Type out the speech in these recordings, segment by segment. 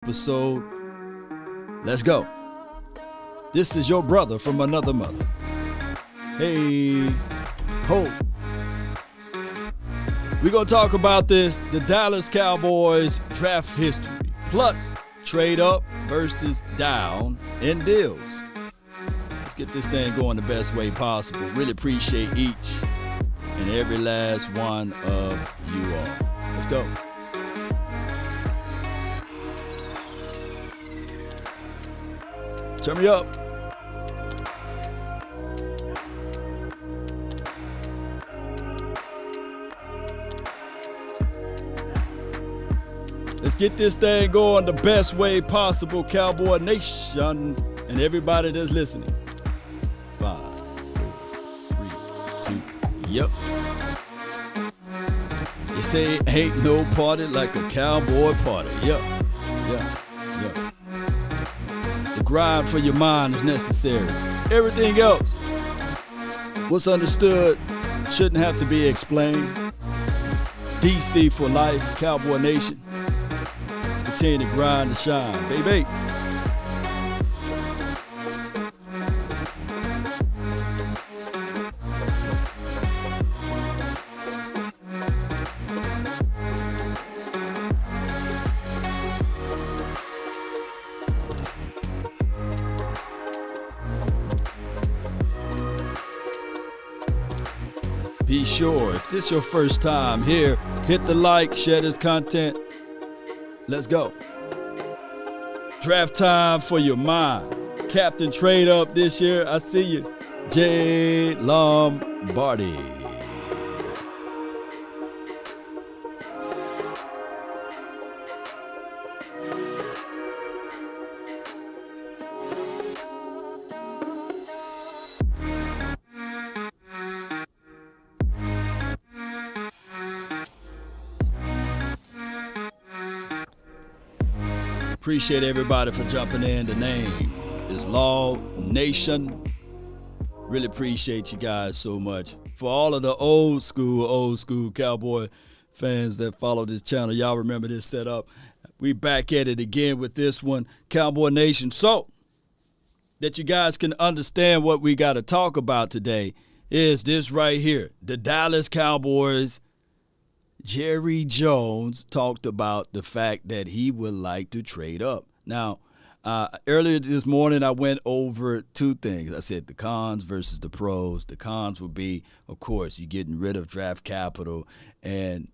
episode. Let's go. This is your brother from another mother. Hey, ho. We're going to talk about the Dallas Cowboys draft history, plus trade up versus down in deals. Let's get this thing going the best way possible. Really appreciate each and every last one of you all. Let's go. Turn me up. Let's get this thing going the best way possible, Cowboy Nation, and everybody that's listening. 5, 4, 3, 2, yep. They say ain't no party like a cowboy party. Yep. The grind for your mind is necessary. Everything else, what's understood, shouldn't have to be explained. DC for life, Cowboy Nation. Let's continue to grind and shine, baby. Be sure, if this is your first time here, hit the like, share this content. Let's go. Draft time for your mind. Captain trade up this year. I see you. J. Lombardi. Appreciate everybody for jumping in. The name is Law Nation. Really appreciate you guys so much. For all of the old school Cowboy fans that follow this channel, y'all remember this setup. We back at it again with this one, Cowboy Nation. So that you guys can understand what we got to talk about today is this right here. The Dallas Cowboys. Jerry Jones talked about the fact that he would like to trade up. Now, earlier this morning, I went over two things. I said the cons versus the pros. The cons would be, of course, you're getting rid of draft capital. And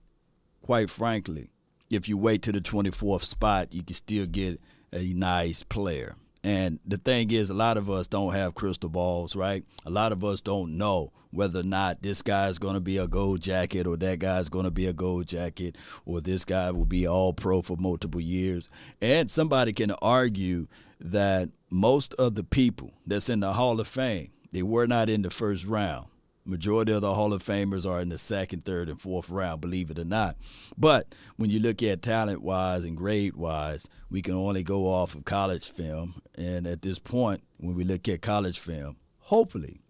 quite frankly, if you wait to the 24th spot, you can still get a nice player. And the thing is, a lot of us don't have crystal balls, right? A lot of us don't know whether or not this guy is going to be a gold jacket or that guy is going to be a gold jacket or this guy will be all pro for multiple years. And somebody can argue that most of the people that's in the Hall of Fame, they were not in the first round. Majority of the Hall of Famers are in the second, third, and fourth round, believe it or not. But when you look at talent-wise and grade-wise, we can only go off of college film. And at this point, when we look at college film, hopefully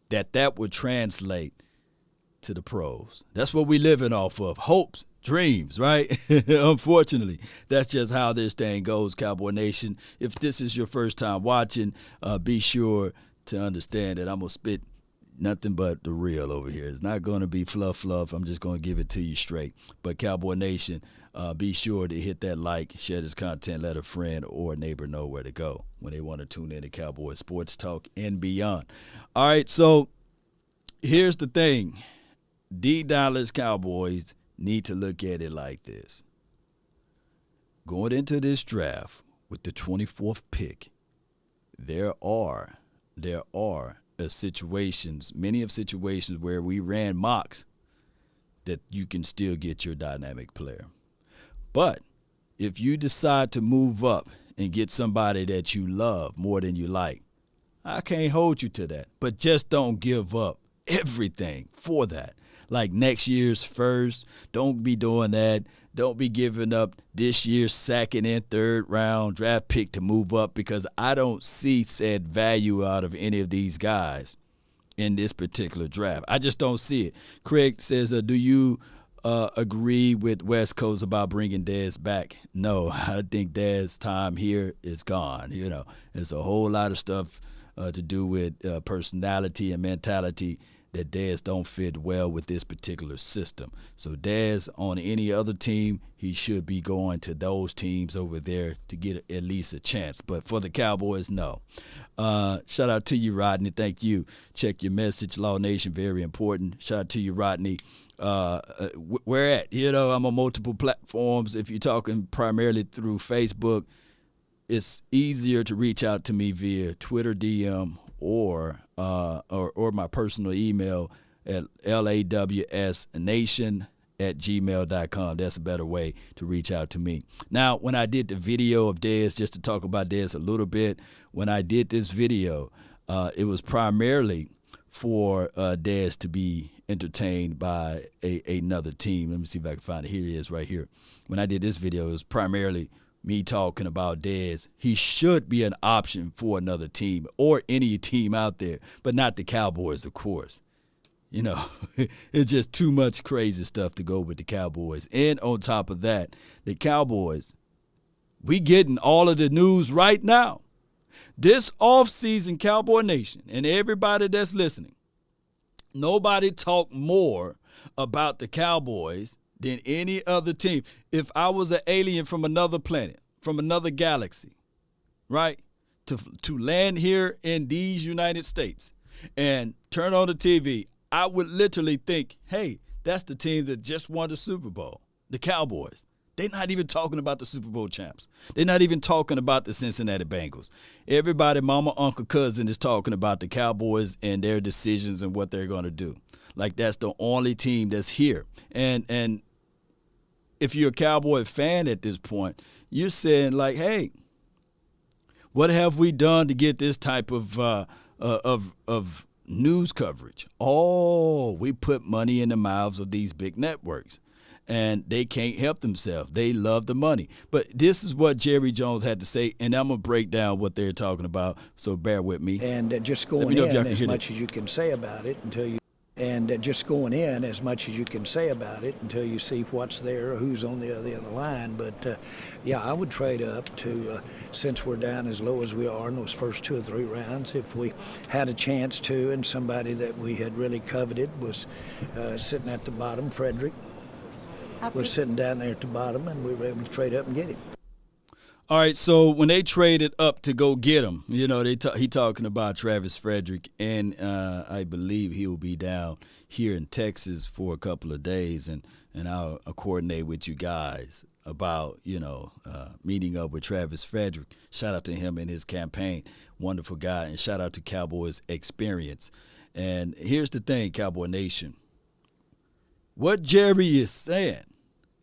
that would translate to the pros. That's what we're living off of, hopes, dreams, right? Unfortunately, that's just how this thing goes, Cowboy Nation. If this is your first time watching, be sure to understand that I'm going to spit nothing but the real over here. It's not going to be fluff. I'm just going to give it to you straight. But Cowboy Nation, be sure to hit that like, share this content, let a friend or a neighbor know where to go when they want to tune in to Cowboy Sports Talk and beyond. All right, so here's the thing. The Dallas Cowboys need to look at it like this. Going into this draft with the 24th pick, there are many of situations where we ran mocks that you can still get your dynamic player. But if you decide to move up and get somebody that you love more than you like, I can't hold you to that. But just don't give up everything for that. Like next year's first, don't be doing that. Don't be giving up this year's second and third round draft pick to move up, because I don't see said value out of any of these guys in this particular draft. I just don't see it. Craig says, do you agree with West Coast about bringing Dez back. No, I think Dez's time here is gone. There's a whole lot of stuff to do with personality and mentality that Dez don't fit well with this particular system. So Dez, on any other team, he should be going to those teams over there to get at least a chance. But for the Cowboys, no. Shout out to you, Rodney. Thank you. Check your message, Law Nation, very important. Shout out to you, Rodney. Where at? I'm on multiple platforms. If you're talking primarily through Facebook, it's easier to reach out to me via Twitter DM or my personal email at lawsnation@gmail.com. That's a better way to reach out to me. Now, when I did the video of Dez, just to talk about Dez a little bit, when I did this video, it was primarily for Dez to be entertained by another team. Let me see if I can find it. Here he is right here. When I did this video, it was primarily me talking about Dez. He should be an option for another team or any team out there, but not the Cowboys, of course. It's just too much crazy stuff to go with the Cowboys. And on top of that, the Cowboys, we getting all of the news right now. This offseason, Cowboy Nation, and everybody that's listening, nobody talk more about the Cowboys than any other team. If I was an alien from another planet, from another galaxy, right, to land here in these United States and turn on the TV, I would literally think, hey, that's the team that just won the Super Bowl, the Cowboys. They're not even talking about the Super Bowl champs. They're not even talking about the Cincinnati Bengals. Everybody, mama, uncle, cousin is talking about the Cowboys and their decisions and what they're going to do. Like that's the only team that's here. And if you're a Cowboy fan at this point, you're saying like, hey, what have we done to get this type of news coverage? Oh, we put money in the mouths of these big networks. And they can't help themselves. They love the money. But this is what Jerry Jones had to say, and I'm going to break down what they're talking about, so bear with me. And just going in as much as you can say about it until you see what's there, who's on the other line. But, yeah, I would trade up to, since we're down as low as we are in those first 2 or 3 rounds, if we had a chance to, and somebody that we had really coveted was sitting at the bottom, Frederick. We're sitting down there at the bottom, and we were able to trade up and get him. All right, so when they traded up to go get him, he talking about Travis Frederick, and I believe he will be down here in Texas for a couple of days, and I'll coordinate with you guys about, meeting up with Travis Frederick. Shout out to him and his campaign. Wonderful guy, and shout out to Cowboys Experience. And here's the thing, Cowboy Nation. What Jerry is saying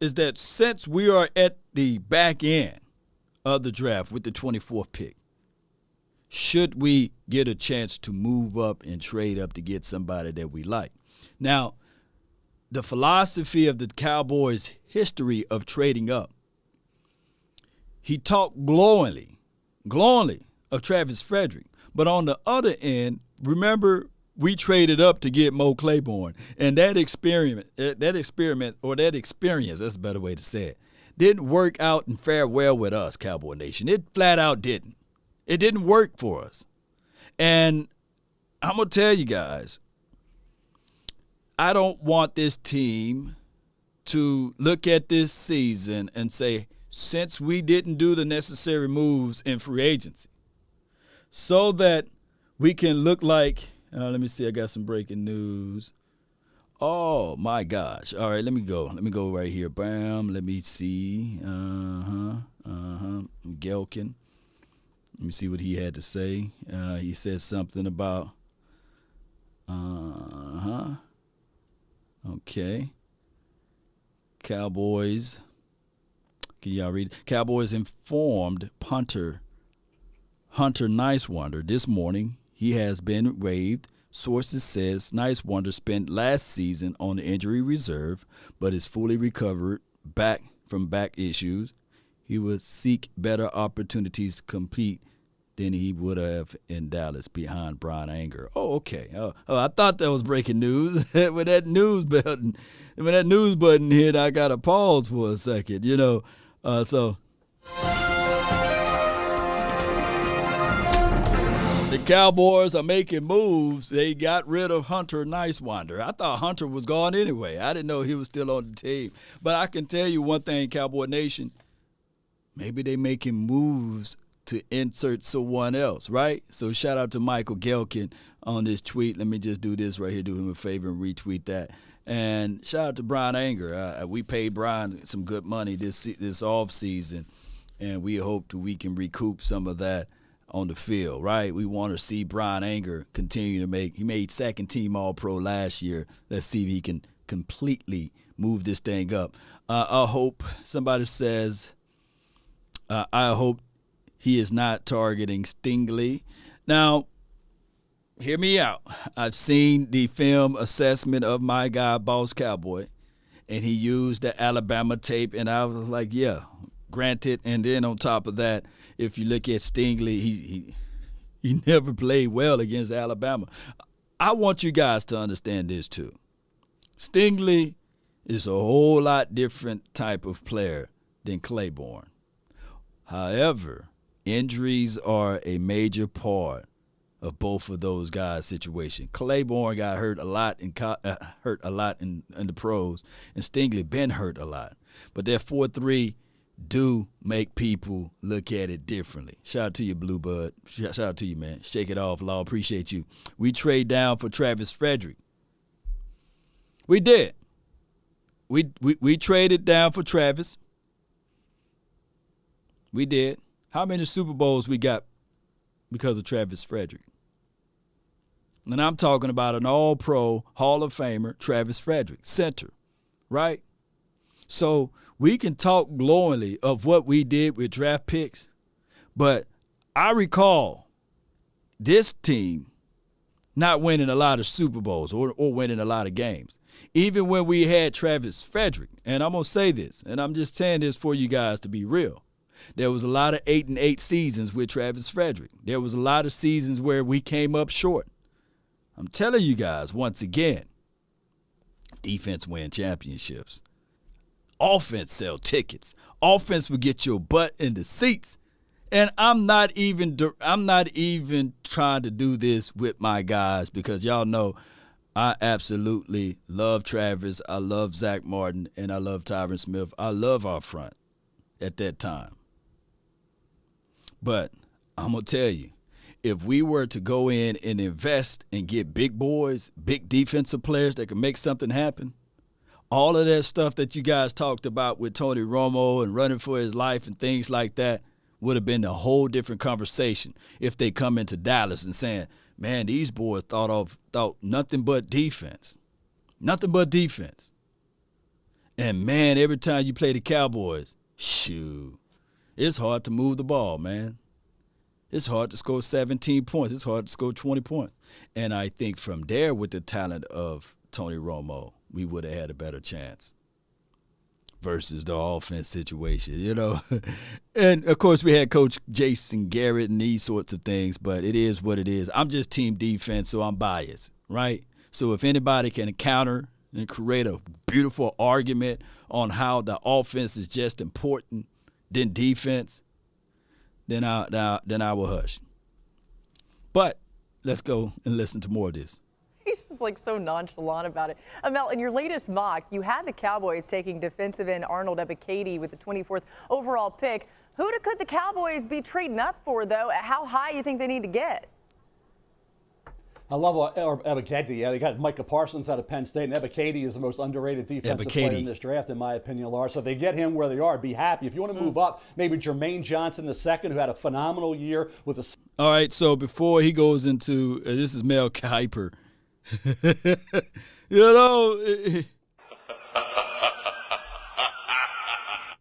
is that since we are at the back end of the draft with the 24th pick, should we get a chance to move up and trade up to get somebody that we like? Now, the philosophy of the Cowboys' history of trading up, he talked glowingly of Travis Frederick. But on the other end, remember, we traded up to get Mo Claiborne, and that experience, that's a better way to say it, didn't work out and fare well with us, Cowboy Nation. It flat out didn't. It didn't work for us. And I'm going to tell you guys, I don't want this team to look at this season and say, since we didn't do the necessary moves in free agency, so that we can look like, let me see, I got some breaking news. Oh, my gosh. All right, let me go. Let me go right here. Bam, let me see. Gelkin. Let me see what he had to say. He said something about, okay. Cowboys. Can y'all read? Cowboys informed punter Hunter Nicewander this morning he has been waived. Sources says Nicewander spent last season on the injury reserve, but is fully recovered from back issues. He will seek better opportunities to compete than he would have in Dallas behind Brian Anger. Oh, okay. Oh, I thought that was breaking news. When that news button hit, I got to pause for a second, so the Cowboys are making moves. They got rid of Hunter Nicewander. I thought Hunter was gone anyway. I didn't know he was still on the team. But I can tell you one thing, Cowboy Nation, maybe they making moves to insert someone else, right? So shout out to Michael Gelkin on this tweet. Let me just do this right here, do him a favor and retweet that. And shout out to Brian Anger. We paid Brian some good money this off season, and we hope that we can recoup some of that on the field, right? We want to see Brian Anger continue to he made second team All-Pro last year. Let's see if he can completely move this thing up. I hope somebody says, I hope he is not targeting Stingley. Now, hear me out. I've seen the film assessment of my guy, Boss Cowboy, and he used the Alabama tape, and I was like, yeah, granted. And then on top of that, if you look at Stingley, he never played well against Alabama. I want you guys to understand this too. Stingley is a whole lot different type of player than Claiborne. However, injuries are a major part of both of those guys' situation. Claiborne got hurt a lot in the pros, and Stingley been hurt a lot. But that 4-3 do make people look at it differently. Shout out to you, Blue Bud. Shout out to you, man. Shake it off, Law. Appreciate you. We trade down for Travis Frederick. We did. We traded down for Travis. We did. How many Super Bowls we got because of Travis Frederick? And I'm talking about an all-pro Hall of Famer, Travis Frederick, center, right? So we can talk glowingly of what we did with draft picks, but I recall this team not winning a lot of Super Bowls or winning a lot of games. Even when we had Travis Frederick, and I'm going to say this, and I'm just saying this for you guys to be real. There was a lot of 8-8 seasons with Travis Frederick. There was a lot of seasons where we came up short. I'm telling you guys, once again, defense win championships. Offense sell tickets. Offense will get your butt in the seats. And I'm not even trying to do this with my guys because y'all know I absolutely love Travis. I love Zach Martin, and I love Tyron Smith. I love our front at that time. But I'm going to tell you, if we were to go in and invest and get big boys, big defensive players that can make something happen, all of that stuff that you guys talked about with Tony Romo and running for his life and things like that would have been a whole different conversation if they come into Dallas and saying, man, these boys thought nothing but defense. Nothing but defense. And, man, every time you play the Cowboys, shoot, it's hard to move the ball, man. It's hard to score 17 points. It's hard to score 20 points. And I think from there, with the talent of Tony Romo, we would have had a better chance versus the offense situation, And, of course, we had Coach Jason Garrett and these sorts of things, but it is what it is. I'm just team defense, so I'm biased, right? So if anybody can counter and create a beautiful argument on how the offense is just important than defense, then I will hush. But let's go and listen to more of this. He's just so nonchalant about it. Mel, in your latest mock, you had the Cowboys taking defensive end Arnold Ebiketie with the 24th overall pick. Who could the Cowboys be trading up for, though? How high you think they need to get? I love Ebiketie. Yeah, they got Micah Parsons out of Penn State, and Ebiketie is the most underrated defensive player in this draft, in my opinion, Lars. So if they get him where they are, be happy. If you want to move up, maybe Jermaine Johnson II, who had a phenomenal year with a... All right, so before he goes into this is Mel Kiper.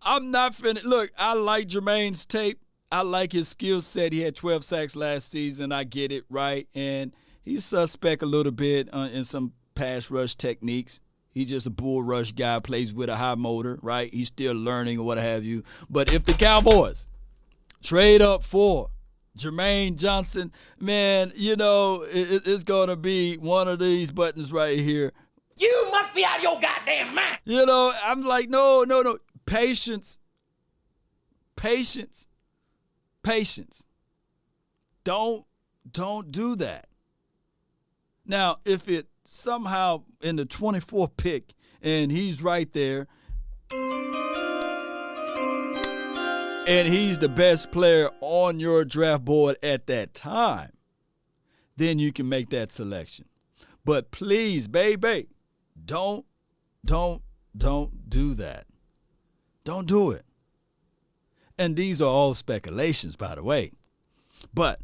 I'm not finna look. I like Jermaine's tape. I like his skill set. He had 12 sacks last season. I get it, right? And he's suspect a little bit in some pass rush techniques. He's just a bull rush guy, plays with a high motor, right? He's still learning or what have you. But if the Cowboys trade up for Jermaine Johnson, man, you know, it's going to be one of these buttons right here. You must be out of your goddamn mind. You know, I'm like, no. Patience. Don't do that. Now, if it somehow in the 24th pick and he's right there and he's the best player on your draft board at that time, then you can make that selection. But please, baby, don't do that. Don't do it. And these are all speculations, by the way. But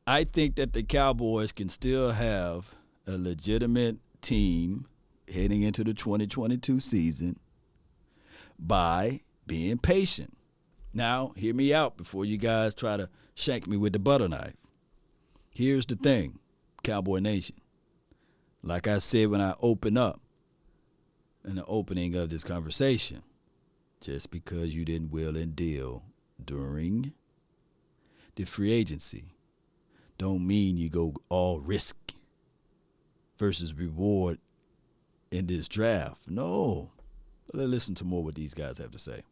I think that the Cowboys can still have a legitimate team heading into the 2022 season by being patient. Now, hear me out before you guys try to shank me with the butter knife. Here's the thing, Cowboy Nation. Like I said when I open up in the opening of this conversation, just because you didn't wheel and deal during the free agency don't mean you go all risk versus reward in this draft. No. Let's listen to more what these guys have to say.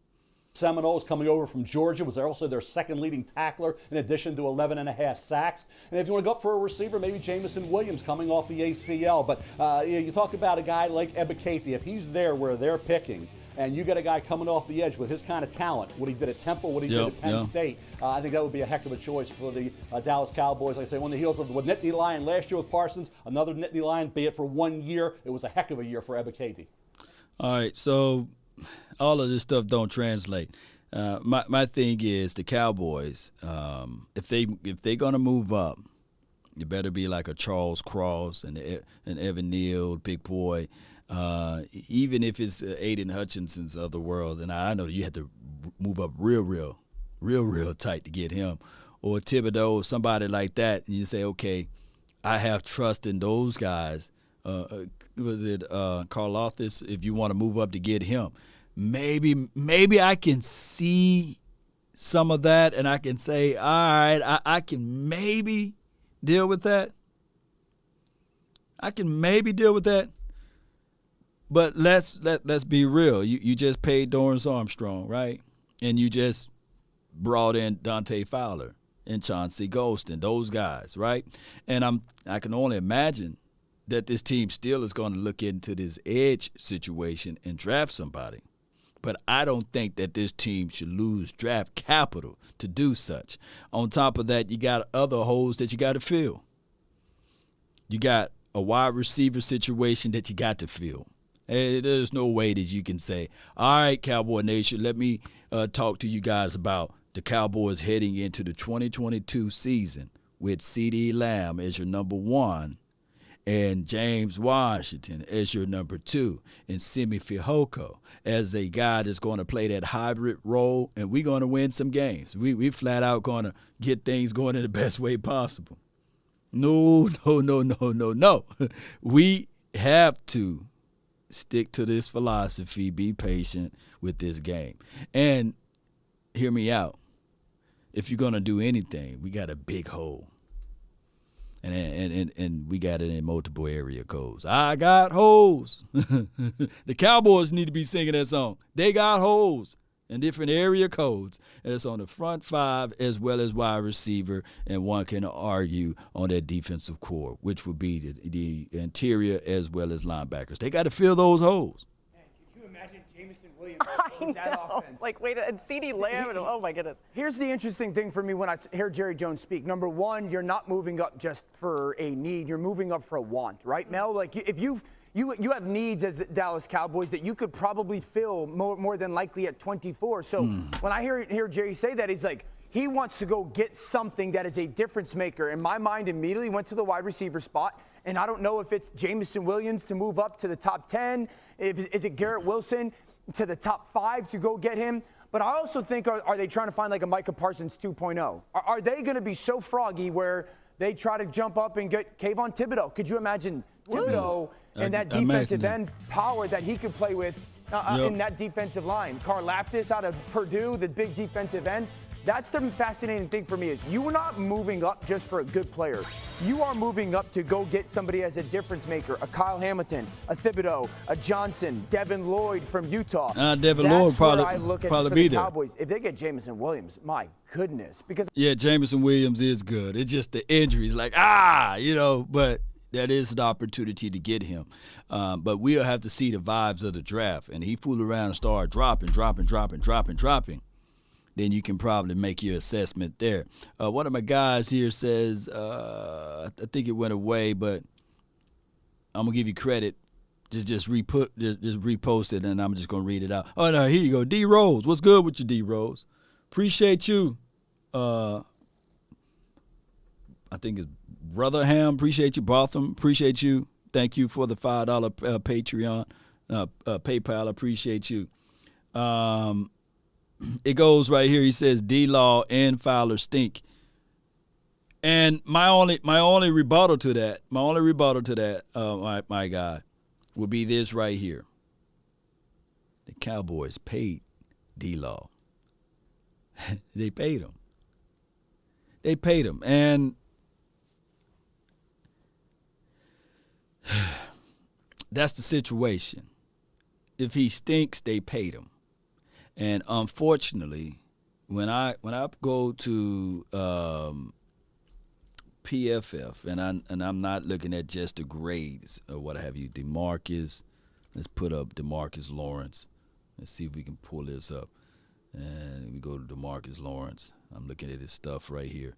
Seminoles coming over from Georgia was also their second leading tackler in addition to 11.5 sacks. And if you want to go up for a receiver, maybe Jameson Williams coming off the ACL. But you talk about a guy like Ebiketie. If he's there where they're picking, and you got a guy coming off the edge with his kind of talent, what he did at Temple, what he did at Penn State, I think that would be a heck of a choice for the Dallas Cowboys. Like I say, on the heels of the Nittany Lion last year with Parsons, another Nittany Lion, be it for 1 year, it was a heck of a year for Ebiketie. All right, so all of this stuff don't translate. My thing is the Cowboys, if they're gonna move up, it better be like a Charles Cross and Evan Neal, big boy. Even if it's Aiden Hutchinson's of the world, and I know you have to move up real tight to get him, or Thibodeau, somebody like that, and you say, okay, I have trust in those guys. Was it Karlaftis? If you want to move up to get him, maybe I can see some of that, and I can say, all right, I can maybe deal with that. But let's be real. You just paid Dorrance Armstrong, right? And you just brought in Dante Fowler and Chauncey Golston, those guys, right? And I can only imagine that this team still is going to look into this edge situation and draft somebody. But I don't think that this team should lose draft capital to do such. On top of that, you got other holes that you got to fill. You got a wide receiver situation that you got to fill. And there's no way that you can say, all right, Cowboy Nation, let me talk to you guys about the Cowboys heading into the 2022 season with CeeDee Lamb as your number one and James Washington as your number two and Simi Fehoko as a guy that's going to play that hybrid role, and we're going to win some games. We flat out going to get things going in the best way possible. No. We have to stick to this philosophy, be patient with this game. And hear me out. If you're going to do anything, we got a big hole. And we got it in multiple area codes. I got holes. The Cowboys need to be singing that song. They got holes in different area codes. And it's on the front five as well as wide receiver. And one can argue on that defensive core, which would be the interior as well as linebackers. They got to fill those holes. Could you imagine Jameson Williams I with that know. offense? Like, wait, and CeeDee Lamb, and oh my goodness. Here's the interesting thing for me when I hear Jerry Jones speak. Number one, you're not moving up just for a need. You're moving up for a want, right, Mel? Like, if you have needs as the Dallas Cowboys that you could probably fill more than likely at 24. So when I hear Jerry say that, he's like, he wants to go get something that is a difference maker. And my mind immediately went to the wide receiver spot. And I don't know if it's Jameson Williams to move up to the top 10. Is it Garrett Wilson to the top 5 to go get him? But I also think, are they trying to find like a Micah Parsons 2.0? Are they going to be so froggy where they try to jump up and get Kayvon Thibodeau? Could you imagine Thibodeau and that defensive end power that he could play with in that defensive line? Karlaftis out of Purdue, the big defensive end. That's the fascinating thing for me is you are not moving up just for a good player. You are moving up to go get somebody as a difference maker, a Kyle Hamilton, a Thibodeau, a Johnson, Devin Lloyd from Utah. Devin Lloyd probably be there. Cowboys. If they get Jameson Williams, my goodness. Because Jameson Williams is good. It's just the injuries, but that is an opportunity to get him. But we'll have to see the vibes of the draft. And he fool around and start dropping. Then you can probably make your assessment there. One of my guys here says, I think it went away, but I'm gonna give you credit. Just repost it, and I'm just gonna read it out. Oh no, here you go. D Rose, what's good with you, D Rose? Appreciate you. I think it's Rotherham. Appreciate you, Botham. Appreciate you. Thank you for the $5 Patreon, PayPal. Appreciate you. It goes right here. He says D-Law and Fowler stink. And my only rebuttal to that, my guy, would be this right here. The Cowboys paid D-Law. They paid him. And that's the situation. If he stinks, they paid him. And unfortunately, when I go to PFF and I'm not looking at just the grades or what have you, Demarcus, let's put up Demarcus Lawrence. Let's see if we can pull this up. And we go to Demarcus Lawrence. I'm looking at his stuff right here.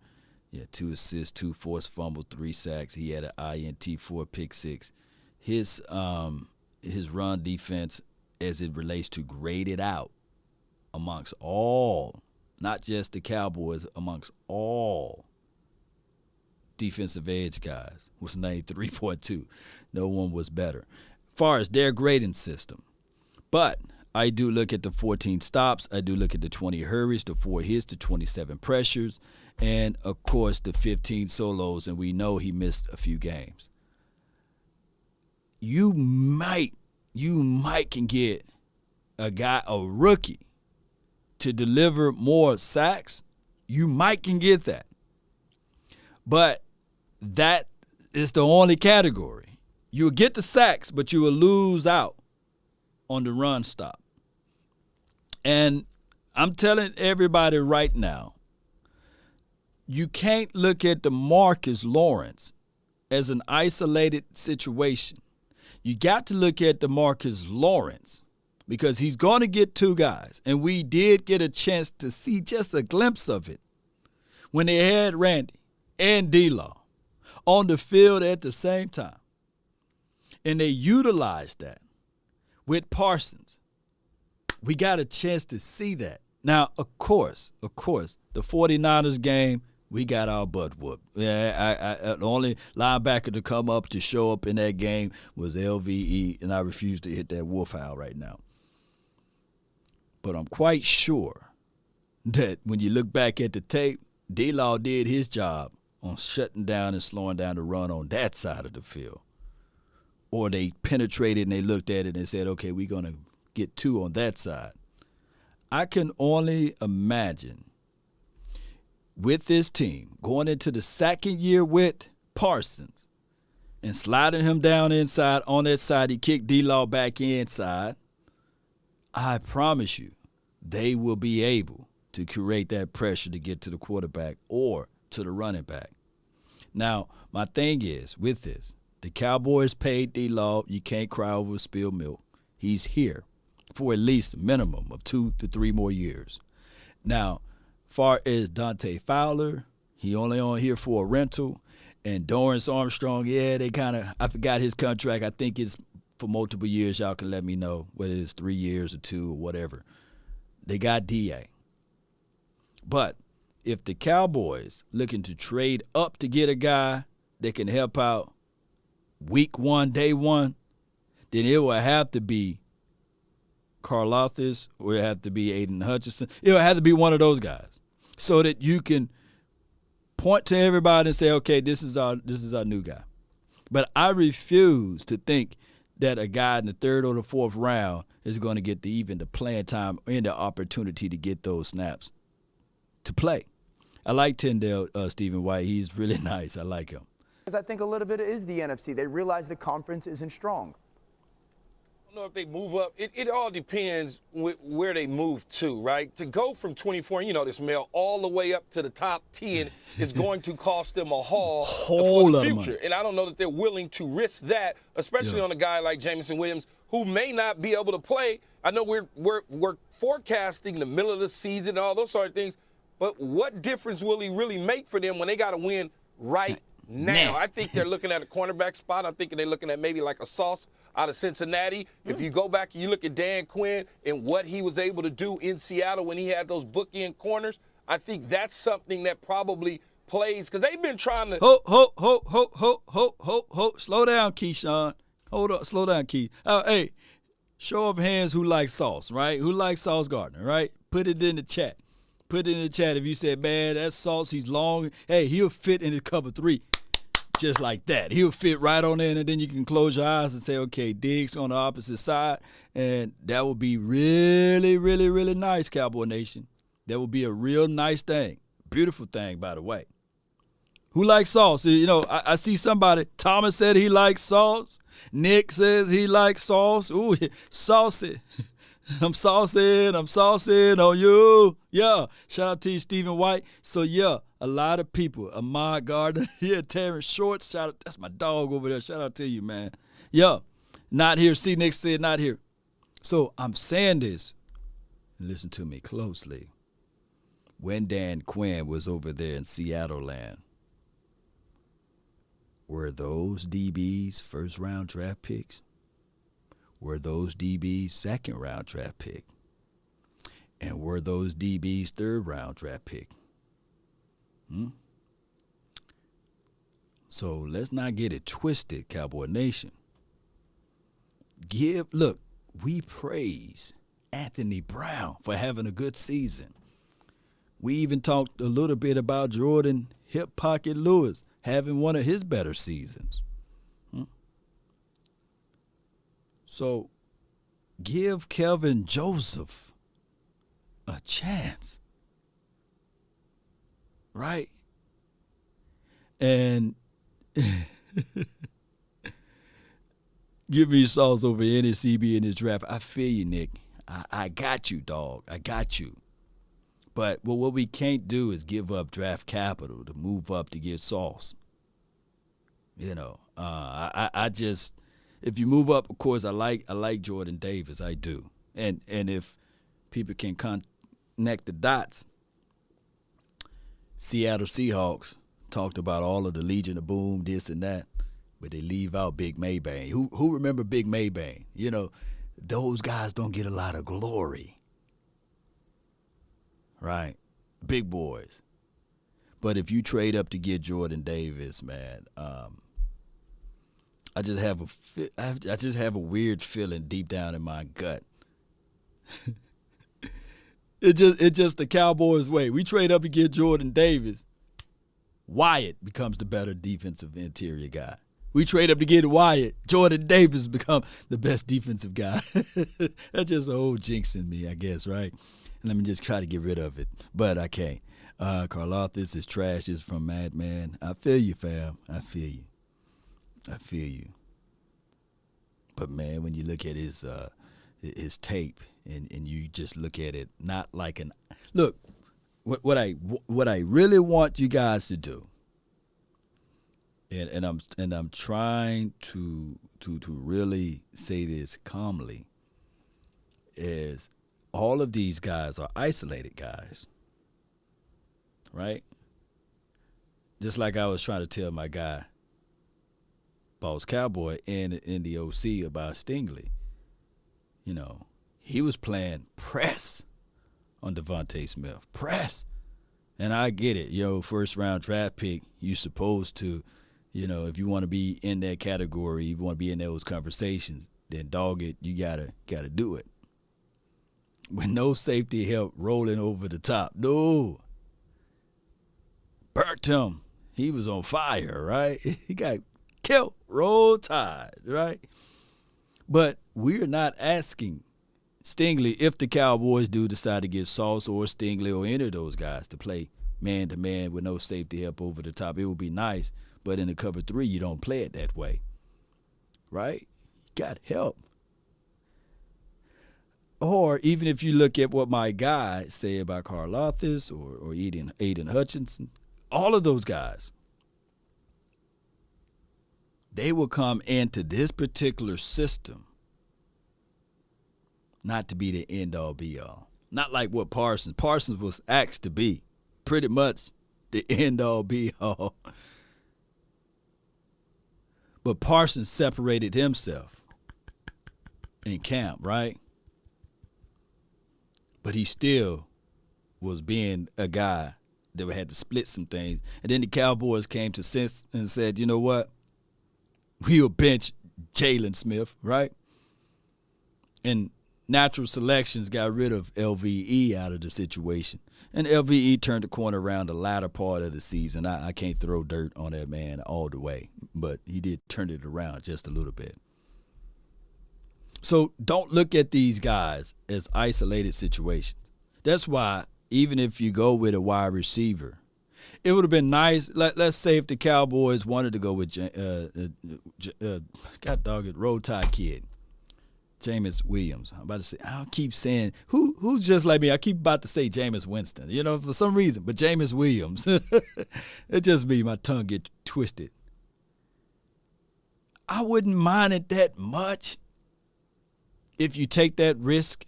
2 assists, 2 forced fumbles, 3 sacks. He had an INT, 4 pick six. His run defense, as it relates to graded out, amongst all, not just the Cowboys, amongst all defensive edge guys, was 93.2. No one was better. As far as their grading system. But I do look at the 14 stops. I do look at the 20 hurries, the 4 hits, the 27 pressures, and, of course, the 15 solos, and we know he missed a few games. You might can get a rookie, to deliver more sacks. You might can get that. But that is the only category. You'll get the sacks, but you will lose out on the run stop. And I'm telling everybody right now, you can't look at Demarcus Lawrence as an isolated situation. You got to look at Demarcus Lawrence because he's going to get 2 guys. And we did get a chance to see just a glimpse of it when they had Randy and D-Law on the field at the same time. And they utilized that with Parsons. We got a chance to see that. Now, of course, the 49ers game, we got our butt whooped. The only linebacker to come up to show up in that game was LVE, and I refuse to hit that wolf howl right now. But I'm quite sure that when you look back at the tape, D-Law did his job on shutting down and slowing down the run on that side of the field. Or they penetrated and they looked at it and said, okay, we're going to get 2 on that side. I can only imagine with this team going into the second year with Parsons and sliding him down inside on that side, he kicked D-Law back inside. I promise you, they will be able to create that pressure to get to the quarterback or to the running back. Now, my thing is, with this, the Cowboys paid D-Law. You can't cry over spilled milk. He's here for at least a minimum of 2 to 3 more years. Now, far as Dante Fowler, he only on here for a rental. And Dorrance Armstrong, I forgot his contract. I think it's for multiple years. Y'all can let me know whether it's 3 years or 2 or whatever. They got DA. But if the Cowboys looking to trade up to get a guy that can help out week 1, day 1, then it will have to be Karlaftis or it will have to be Aiden Hutchinson. It will have to be one of those guys so that you can point to everybody and say, okay, this is our new guy. But I refuse to think that a guy in the 3rd or the 4th round is going to get even the playing time and the opportunity to get those snaps to play. I like Tyndale Stephen White. He's really nice. I like him. Because I think a little bit is the NFC. They realize the conference isn't strong. I don't know if they move up. It all depends where they move to, right? To go from 24, you know this, Mel, all the way up to the top 10 is going to cost them a haul for the future. And I don't know that they're willing to risk that, especially on a guy like Jameson Williams, who may not be able to play. I know we're forecasting the middle of the season and all those sort of things, but what difference will he really make for them when they got to win right now? I think they're looking at a cornerback spot. I'm thinking they're looking at maybe like a Sauce out of Cincinnati. If you go back and you look at Dan Quinn and what he was able to do in Seattle when he had those bookend corners, I think that's something that probably plays because they've been trying to. Slow down, Keyshawn. Hold up. Slow down, Key. Hey, show of hands who likes Sauce, right? Who likes Sauce Gardner, right? Put it in the chat. Put it in the chat if you said, man, that's Sauce. He's long. Hey, he'll fit in his cover 3. Just like that. He'll fit right on in, and then you can close your eyes and say, okay, Diggs on the opposite side, and that would be really, really, really nice, Cowboy Nation. That would be a real nice thing. Beautiful thing, by the way. Who likes Sauce? You know, I see somebody. Thomas said he likes Sauce. Nick says he likes Sauce. Ooh, saucy. I'm saucing on you. Yeah. Shout out to you, Stephen White. So, yeah, a lot of people. Ahmad Gardner. Yeah, Terrence Shorts. Shout out. That's my dog over there. Shout out to you, man. Yeah. Not here. See, Nick said not here. So, I'm saying this. Listen to me closely. When Dan Quinn was over there in Seattle land, were those DBs first-round draft picks? Were those DBs second-round draft pick? And were those DBs third-round draft pick? So let's not get it twisted, Cowboy Nation. Look, we praise Anthony Brown for having a good season. We even talked a little bit about Jordan Hip Pocket Lewis having one of his better seasons. So give Kelvin Joseph a chance, right? And give me Sauce over any CB in this draft. I feel you, Nick. I got you, dog. I got you. But what we can't do is give up draft capital to move up to get Sauce. You know, I just, if you move up, of course, I like Jordan Davis. I do. And if people can connect the dots, Seattle Seahawks talked about all of the Legion of Boom, this and that, but they leave out Big Maybang. Who remember Big Maybang? You know, those guys don't get a lot of glory. Right, big boys. But if you trade up to get Jordan Davis, man, I just have a weird feeling deep down in my gut. It's just the Cowboys' way. We trade up to get Jordan Davis. Wyatt becomes the better defensive interior guy. We trade up to get Wyatt. Jordan Davis become the best defensive guy. That's just an old jinx in me, I guess, right? Let me just try to get rid of it, but I can't. Carl Arthurs is trash. This is from Madman. I feel you, fam. I feel you. But man, when you look at his tape and you just look at it, not like an look. What I really want you guys to do, and I'm trying to really say this calmly, is. All of these guys are isolated guys, right? Just like I was trying to tell my guy, Boss Cowboy, in the OC about Stingley. You know, he was playing press on Devontae Smith. Press. And I get it. First-round draft pick, you're supposed to, if you want to be in that category, you want to be in those conversations, then dog it, you gotta do it. With no safety help rolling over the top. No. Burnt him. He was on fire, right? He got killed. Roll Tide, right? But we're not asking Stingley, if the Cowboys do decide to get Sauce or Stingley or any of those guys to play man-to-man with no safety help over the top, it would be nice. But in the cover 3, you don't play it that way, right? You got help. Or even if you look at what my guys say about Carl Arthurs or Aiden Hutchinson, all of those guys, they will come into this particular system not to be the end-all, be-all. Not like what Parsons was asked to be, pretty much the end-all, be-all. But Parsons separated himself in camp, right? But he still was being a guy that had to split some things. And then the Cowboys came to sense and said, you know what? We'll bench Jalen Smith, right? And natural selections got rid of LVE out of the situation. And LVE turned the corner around the latter part of the season. I can't throw dirt on that man all the way, but he did turn it around just a little bit. So don't look at these guys as isolated situations. That's why even if you go with a wide receiver, it would have been nice. Let's say if the Cowboys wanted to go with Roll Tide kid, Jameis Williams. I'm about to say, I'll keep saying, who's just like me? I keep about to say Jameis Winston, for some reason. But Jameis Williams, it just me, my tongue get twisted. I wouldn't mind it that much if you take that risk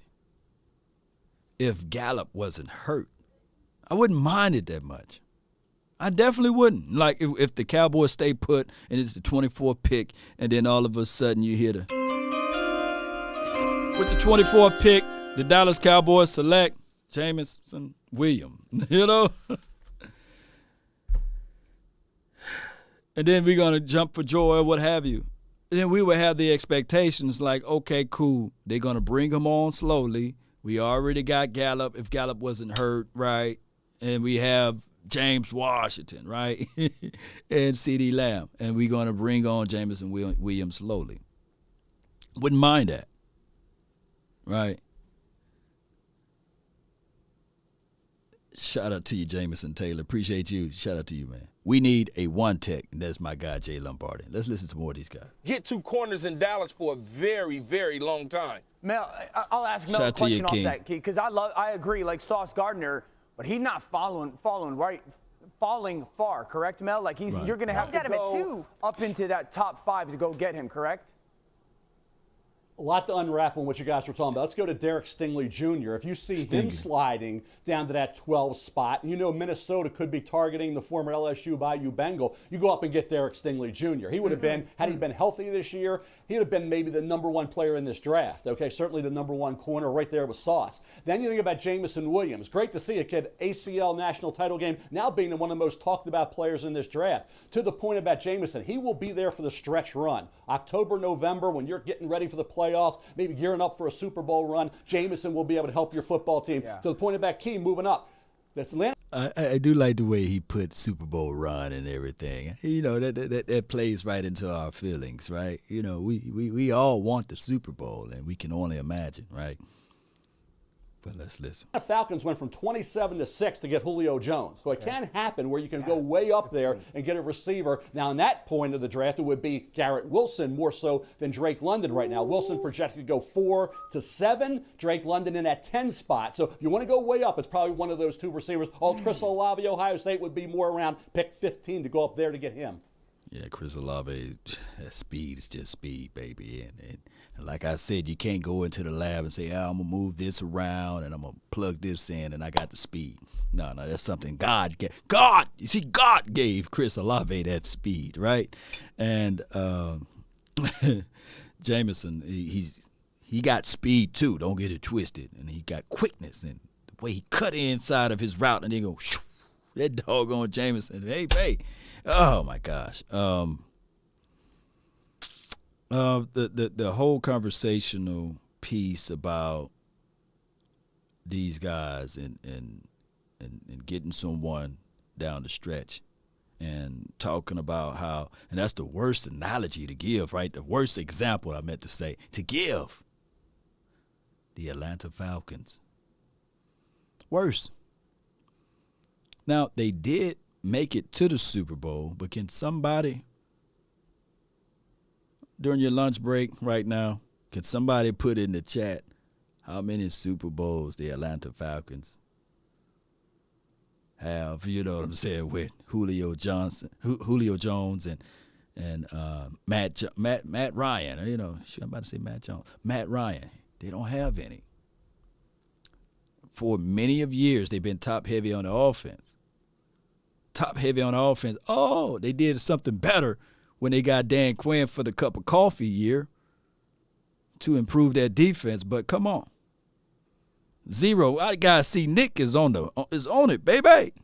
if Gallup wasn't hurt. I wouldn't mind it that much. I definitely wouldn't. Like if the Cowboys stay put and it's the 24th pick and then all of a sudden you hear with the 24th pick, the Dallas Cowboys select Jameson Williams, And then we're going to jump for joy or what have you. And then we would have the expectations like, okay, cool. They're going to bring him on slowly. We already got Gallup if Gallup wasn't hurt, right? And we have James Washington, right? and CeeDee Lamb. And we're going to bring on Jameson Williams slowly. Wouldn't mind that, right? Shout out to you, Jamison Taylor. Appreciate you. Shout out to you, man. We need a one tech, and that's my guy, Jay Lombardi. Let's listen to more of these guys. Get 2 corners in Dallas for a very, very long time. Mel, I'll ask Mel a question off that, Key, because I agree, like Sauce Gardner, but he's not falling far, correct, Mel? Like right. You're going to have to go up into that top 5 to go get him, correct? A lot to unwrap on what you guys were talking about. Let's go to Derek Stingley Jr. If you see him sliding down to that 12 spot, Minnesota could be targeting the former LSU Bayou Bengal, you go up and get Derek Stingley Jr. He would have been, had he been healthy this year, he would have been maybe the #1 player in this draft. Okay, certainly the #1 corner right there with Sauce. Then you think about Jameson Williams. Great to see a kid, ACL national title game, now being one of the most talked about players in this draft. To the point about Jameson, he will be there for the stretch run. October, November, when you're getting ready for the playoffs, maybe gearing up for a Super Bowl run, Jameson will be able to help your football team. Yeah. To the point about Key moving up. I do like the way he put Super Bowl run and everything. That plays right into our feelings, right? We all want the Super Bowl, and we can only imagine, right? But let's listen. The Falcons went from 27-6 to get Julio Jones. So it can happen where you can go way up there and get a receiver. Now, in that point of the draft, it would be Garrett Wilson more so than Drake London right now. Wilson projected to go 4 to 7. Drake London in that 10 spot. So if you want to go way up, it's probably one of those 2 receivers. Chris Olave, Ohio State would be more around pick 15 to go up there to get him. Yeah, Chris Olave, speed is just speed, baby. And like I said, you can't go into the lab and say, I'm going to move this around and I'm going to plug this in and I got the speed. No, that's something God gave. God gave Chris Olave that speed, right? And Jameson, he got speed too. Don't get it twisted. And he got quickness and the way he cut inside of his route and then go, shoo, that doggone Jameson. Hey. Oh my gosh. The whole conversational piece about these guys and getting someone down the stretch and talking about how, and that's the worst analogy to give, right? The worst example I meant to say to give. the Atlanta Falcons. Worse. Now, they did make it to the Super Bowl, but can somebody, during your lunch break right now, can somebody put in the chat how many Super Bowls the Atlanta Falcons have, you know what I'm saying, with Julio Jones and Matt Ryan, you know, I'm about to say Matt Jones. Matt Ryan, they don't have any. For many of years, they've been top heavy on the offense. Oh, they did something better when they got Dan Quinn for the cup of coffee year to improve their defense, but come on. Zero. I gotta see Nick is on it, baby.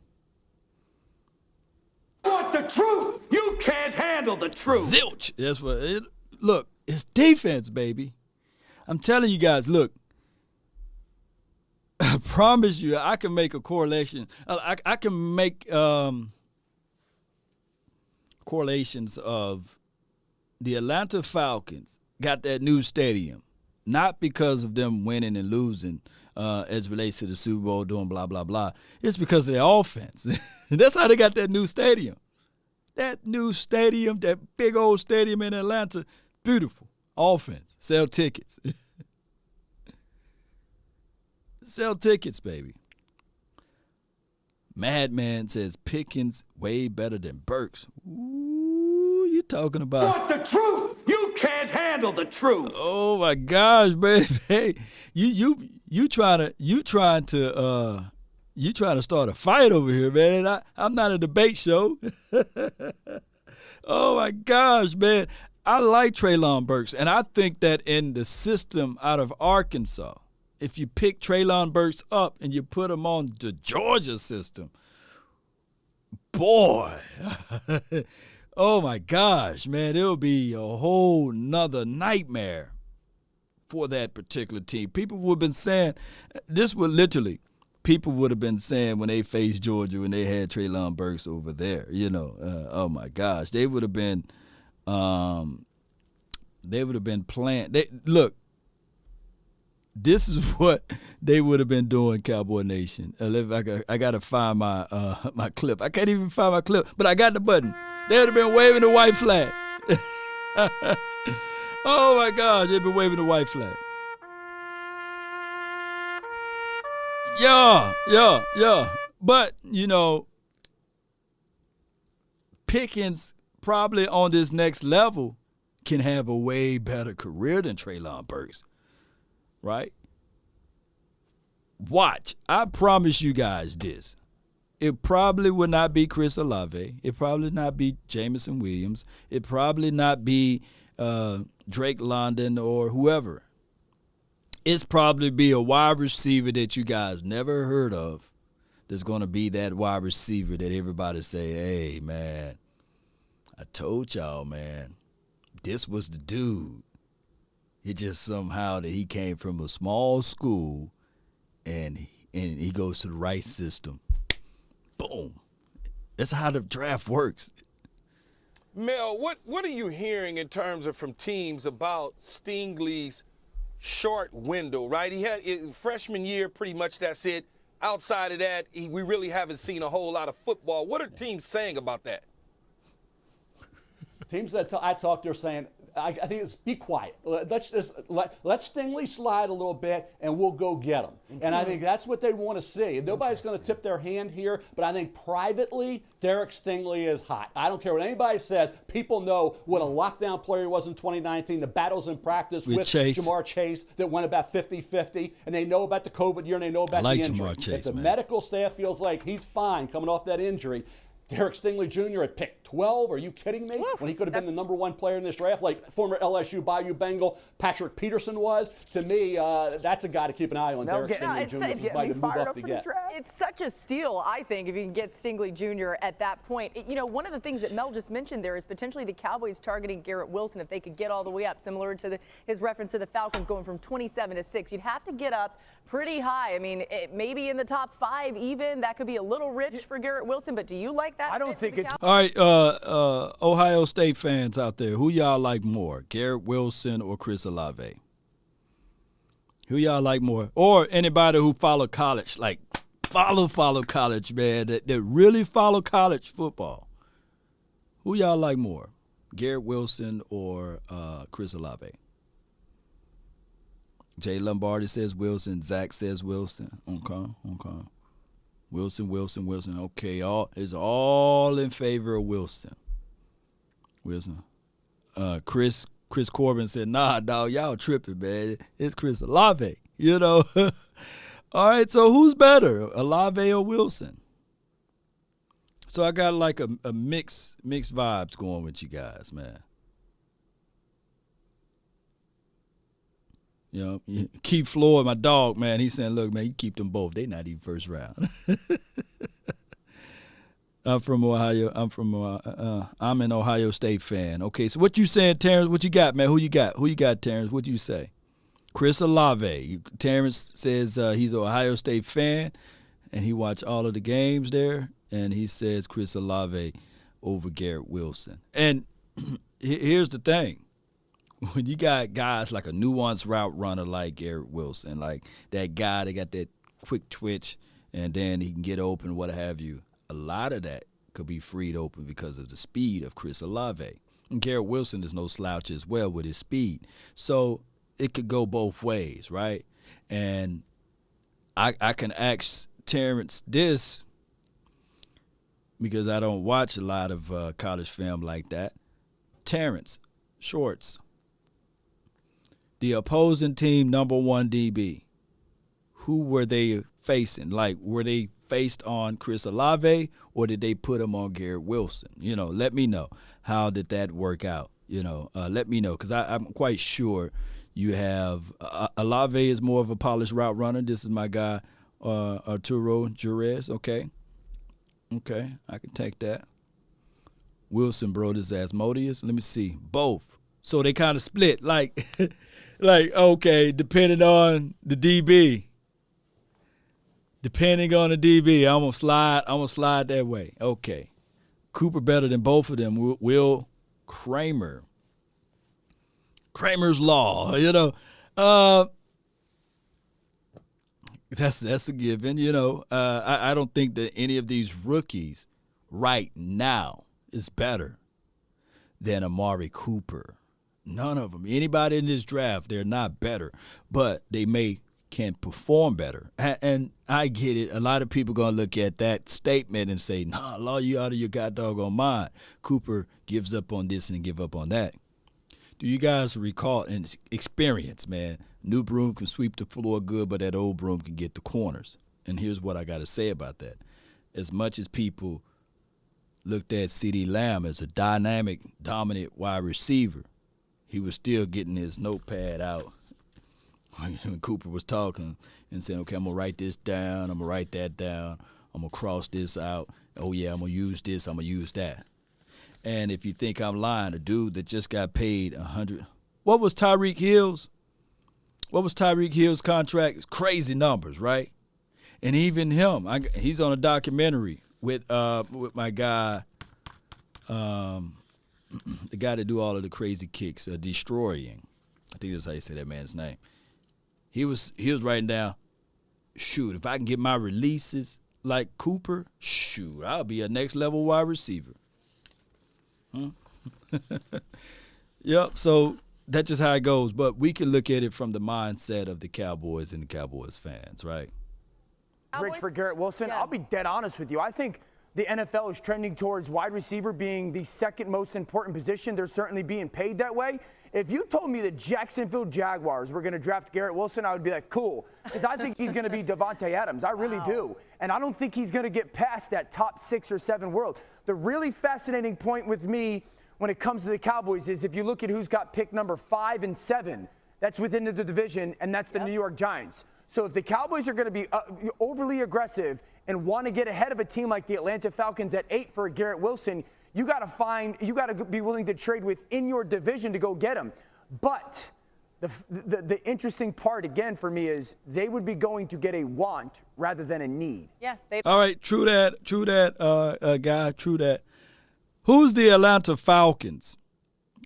Want the truth? You can't handle the truth. Zilch. That's what it. Look, it's defense, baby. I'm telling you guys. Look, I promise you, I can make a correlation. I can make correlations of the Atlanta Falcons got that new stadium, not because of them winning and losing as relates to the Super Bowl, doing blah, blah, blah. It's because of their offense. That's how they got that new stadium. That new stadium, that big old stadium in Atlanta, beautiful. Offense. Sell tickets. Sell tickets, baby. Madman says Pickens way better than Burks. Ooh, you talking about? Want the truth? You can't handle the truth. Oh my gosh, baby! Hey, you trying to start a fight over here, man? I'm not a debate show. Oh my gosh, man! I like Treylon Burks, and I think that in the system out of Arkansas, if you pick Treylon Burks up and you put him on the Georgia system, boy, oh my gosh, man, it'll be a whole nother nightmare for that particular team. People would have been saying, people would have been saying when they faced Georgia, when they had Treylon Burks over there, you know, oh my gosh, they would have been playing. Look, this is what they would have been doing, Cowboy Nation. I got to find my my clip. I can't even find my clip, but I got the button. They would have been waving the white flag. Oh, my gosh, they've been waving the white flag. Yeah. But, you know, Pickens probably on this next level can have a way better career than Treylon Burks. Right? Watch. I promise you guys this. It probably would not be Chris Olave. It probably not be Jameson Williams. It probably not be Drake London or whoever. It's probably be a wide receiver that you guys never heard of that's going to be that wide receiver that everybody say, hey, man, I told y'all, man, this was the dude. It just somehow that he came from a small school and he goes to the right system. Boom. That's how the draft works. Mel, what are you hearing in terms of from teams about Stingley's short window, right? He had freshman year, pretty much that's it. Outside of that, we really haven't seen a whole lot of football. What are teams saying about that? Teams that I talk to are saying, I think it's be quiet. Let's Stingley slide a little bit, and we'll go get him. And I think that's what they want to see. Nobody's going to tip their hand here, but I think privately, Derek Stingley is hot. I don't care what anybody says. People know what a lockdown player he was in 2019, the battles in practice with Jamar Chase that went about 50-50, and they know about the COVID year, and they know about the injury. Jamar Chase, if the man. Medical staff feels like he's fine coming off that injury, Derek Stingley Jr. at pick 12? Are you kidding me? When he could have been the number one player in this draft, like former LSU Bayou Bengal Patrick Peterson was. To me, that's a guy to keep an eye on, Derek Stingley Jr. if he's about to move up to get. It's such a steal, I think, if you can get Stingley Jr. at that point. You know, one of the things that Mel just mentioned there is potentially the Cowboys targeting Garrett Wilson if they could get all the way up, similar to his reference to the Falcons going from 27 to 6. You'd have to get up pretty high. I mean, maybe in the top 5 even. That could be a little rich for Garrett Wilson, but do you like that? I don't think it's... All right, Ohio State fans out there, who y'all like more, Garrett Wilson or Chris Olave? Who y'all like more? Or anybody who follow college, like follow college, man, that really follow college football. Who y'all like more? Garrett Wilson or Chris Olave? Jay Lombardi says Wilson. Zach says Wilson. Okay. Wilson. Okay, it's all in favor of Wilson. Chris Corbin said, nah, dog, y'all tripping, man. It's Chris Olave, you know. All right, so who's better, Olave or Wilson? So I got like a mixed vibes going with you guys, man. You know, Keith Floyd, my dog, man, he's saying, look, man, you keep them both. They not even first round. I'm from Ohio. I'm an Ohio State fan. Okay, so what you saying, Terrence? What you got, man? Who you got, Terrence? What you say? Chris Olave. Terrence says he's an Ohio State fan, and he watched all of the games there, and he says Chris Olave over Garrett Wilson. And here's the thing. When you got guys like a nuanced route runner like Garrett Wilson, like that guy that got that quick twitch, and then he can get open, what have you, a lot of that could be freed open because of the speed of Chris Olave. And Garrett Wilson is no slouch as well with his speed. So it could go both ways, right? And I can ask Terrence this because I don't watch a lot of college film like that. Terrence, Shorts, the opposing team number one DB, who were they facing? Like, were they faced on Chris Olave, or did they put him on Garrett Wilson? You know, let me know. How did that work out? You know, let me know, because I'm quite sure you have Olave is more of a polished route runner. This is my guy, Arturo Jerez. Okay, I can take that. Wilson, bro, this Asmodeus. Let me see. Both. So they kind of split, like, okay, depending on the DB. Depending on the DB, I'm gonna slide that way. Okay. Cooper better than both of them. Will Kramer. Kramer's Law, you know. That's a given, you know. I don't think that any of these rookies right now is better than Amari Cooper. None of them. Anybody in this draft, they're not better, but they can perform better. And I get it. A lot of people going to look at that statement and say, nah, Law, you out of your goddamn mind. Cooper gives up on this and give up on that. Do you guys recall and experience, man, new broom can sweep the floor good, but that old broom can get the corners. And here's what I got to say about that. As much as people looked at CeeDee Lamb as a dynamic, dominant wide receiver, he was still getting his notepad out when Cooper was talking and saying, okay, I'm going to write this down, I'm going to write that down, I'm going to cross this out, oh, yeah, I'm going to use this, I'm going to use that. And if you think I'm lying, a dude that just got paid $100, what was Tyreek Hill's contract? Crazy numbers, right? And even him, he's on a documentary with my guy, the guy that do all of the crazy kicks, Destroying. I think that's how you say that man's name. He was writing down, shoot, if I can get my releases like Cooper, shoot, I'll be a next level wide receiver. Yep, so that's just how it goes. But we can look at it from the mindset of the Cowboys and the Cowboys fans, right? Rich, for Garrett Wilson, yeah. I'll be dead honest with you. I think the NFL is trending towards wide receiver being the second most important position. They're certainly being paid that way. If you told me the Jacksonville Jaguars were going to draft Garrett Wilson, I would be like, cool, because I think he's going to be Devontae Adams. I really do. And I don't think he's going to get past that top 6 or 7 world. The really fascinating point with me when it comes to the Cowboys is if you look at who's got pick number 5 and 7, that's within the division, and that's the New York Giants. So if the Cowboys are going to be overly aggressive and want to get ahead of a team like the Atlanta Falcons at 8 for Garrett Wilson, you got to be willing to trade within your division to go get him. But the interesting part again for me is they would be going to get a want rather than a need. Yeah. All right, true that, guy, true that. Who's the Atlanta Falcons?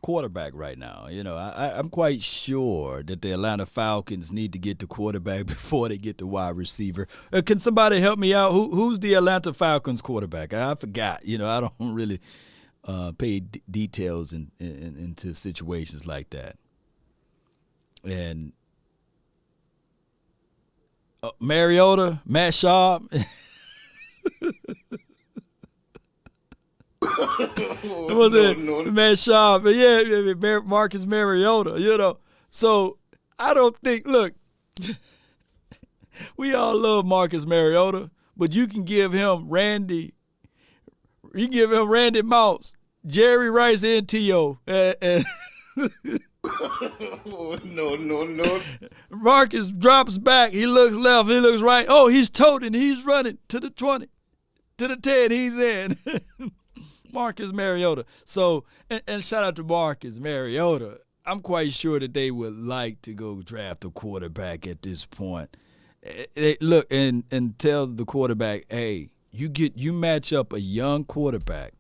quarterback right now. You know, I'm quite sure that the Atlanta Falcons need to get the quarterback before they get the wide receiver. Can somebody help me out? Who's the Atlanta Falcons quarterback? I forgot. You know, I don't really pay details into situations like that. And Mariota, Matt Schaub. Matt Schaub, but yeah, Marcus Mariota, you know. So I don't think, look, we all love Marcus Mariota, but you can give him Randy Moss, Jerry Rice, and T.O. No. Marcus drops back. He looks left. He looks right. Oh, he's toting. He's running to the 20, to the 10. He's in. Marcus Mariota. So, and shout out to Marcus Mariota. I'm quite sure that they would like to go draft a quarterback at this point. Look, and tell the quarterback, hey, you match up a young quarterback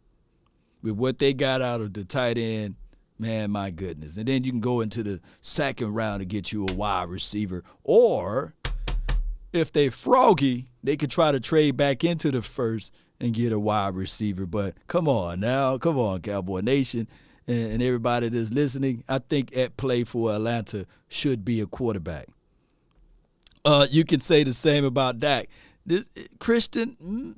with what they got out of the tight end, man, my goodness. And then you can go into the second round to get you a wide receiver. Or if they froggy, they could try to trade back into the first and get a wide receiver. But come on, Cowboy Nation and everybody that's listening. I think at play for Atlanta should be a quarterback. You can say the same about Dak. Christian,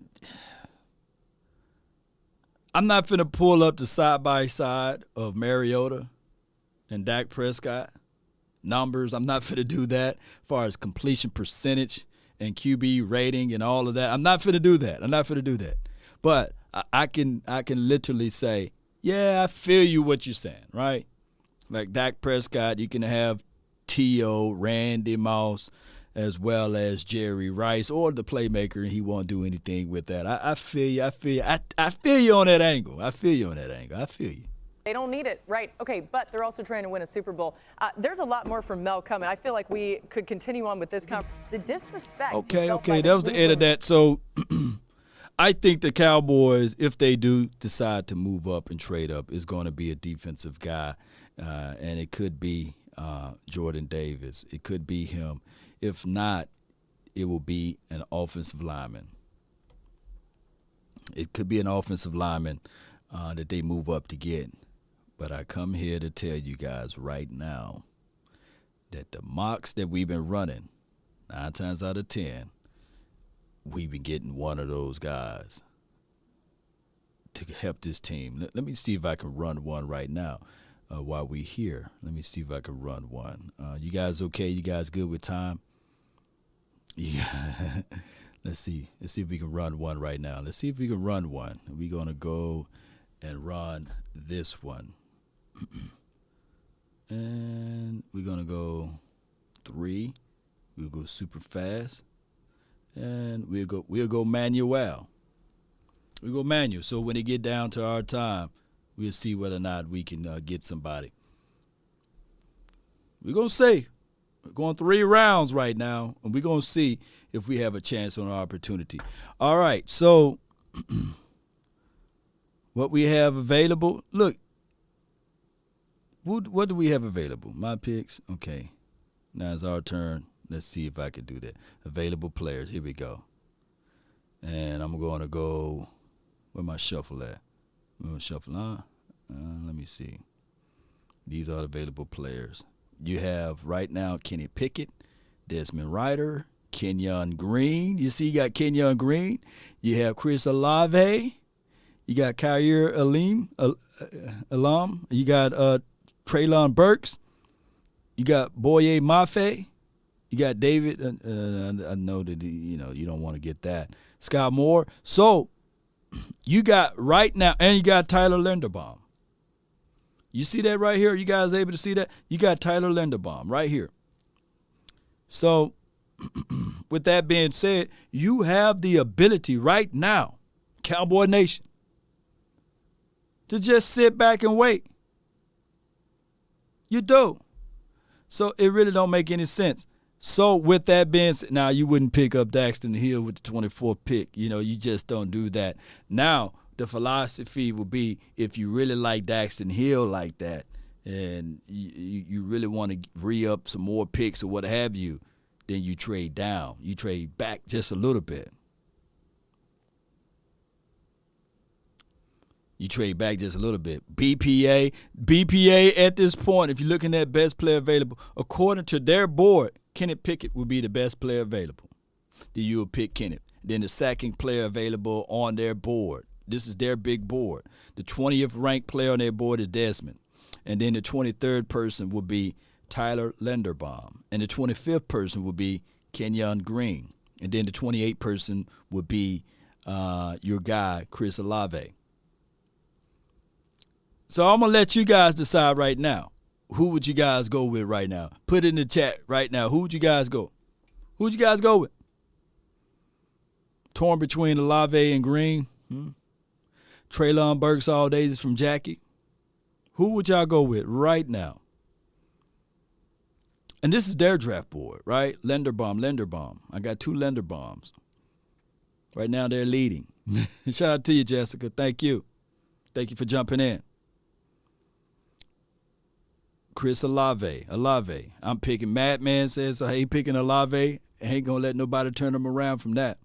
I'm not finna pull up the side-by-side of Mariota and Dak Prescott numbers. I'm not finna do that as far as completion percentage and QB rating and all of that. I'm not finna do that. But I can literally say, yeah, I feel you what you're saying, right? Like Dak Prescott, you can have T.O., Randy Moss, as well as Jerry Rice or the playmaker, and he won't do anything with that. I feel you. I feel you on that angle. I feel you. They don't need it, right? Okay, but they're also trying to win a Super Bowl. There's a lot more from Mel coming. I feel like we could continue on with this conversation. The disrespect. Okay, that was the end of that. So I think the Cowboys, if they do decide to move up and trade up, is going to be a defensive guy, and it could be Jordan Davis. It could be him. If not, it will be an offensive lineman. It could be an offensive lineman that they move up to get. But I come here to tell you guys right now that the mocks that we've been running, 9 times out of 10, we've been getting one of those guys to help this team. Let me see if I can run one right now while we're here. Let me see if I can run one. You guys okay? You guys good with time? Yeah. Let's see if we can run one right now. We're going to go and run this one. And we're going to go 3. We'll go super fast. And we'll go manual. We'll go manual. So when it get down to our time, we'll see whether or not we can get somebody. We're going to see. We're going 3 rounds right now, and we're going to see if we have a chance on our opportunity. All right, so what we have available, look, what do we have available? My picks? Okay, now it's our turn. Let's see if I can do that. Available players, here we go. And I'm going to go, where my shuffle at? Let me see. These are the available players. You have right now Kenny Pickett, Desmond Ryder, Kenyon Green. You see you got Kenyon Green. You have Chris Olave. You got Kyer Elam. You got Treylon Burks. You got Boye Mafe. You got David. I know that you don't want to get that. Scott Moore. So you got right now, and you got Tyler Linderbaum. You see that right here? You guys able to see that? You got Tyler Linderbaum right here. So with that being said, you have the ability right now, Cowboy Nation, to just sit back and wait. You do. So it really don't make any sense. So with that being said, now you wouldn't pick up Daxton Hill with the 24th pick. You just don't do that. Now, the philosophy would be, if you really like Daxton Hill like that, and you really want to re-up some more picks or what have you, then you trade down. You trade back just a little bit. You trade back just a little bit. BPA at this point, if you're looking at best player available, according to their board, Kenneth Pickett would be the best player available. Then you would pick Kenneth. Then the second player available on their board. This is their big board. The 20th ranked player on their board is Desmond. And then the 23rd person will be Tyler Linderbaum. And the 25th person will be Kenyon Green. And then the 28th person would be your guy, Chris Olave. So I'm going to let you guys decide right now. Who would you guys go with right now? Put it in the chat right now. Who would you guys go? Who would you guys go with? Torn between Olave and Green. Treylon Burks all days from Jackie. Who would y'all go with right now? And this is their draft board, right? Linderbaum. I got 2 Linderbaums. Right now they're leading. Shout out to you, Jessica. Thank you. Thank you for jumping in. Chris Olave. I'm picking. Madman says, he picking Olave. Ain't going to let nobody turn him around from that.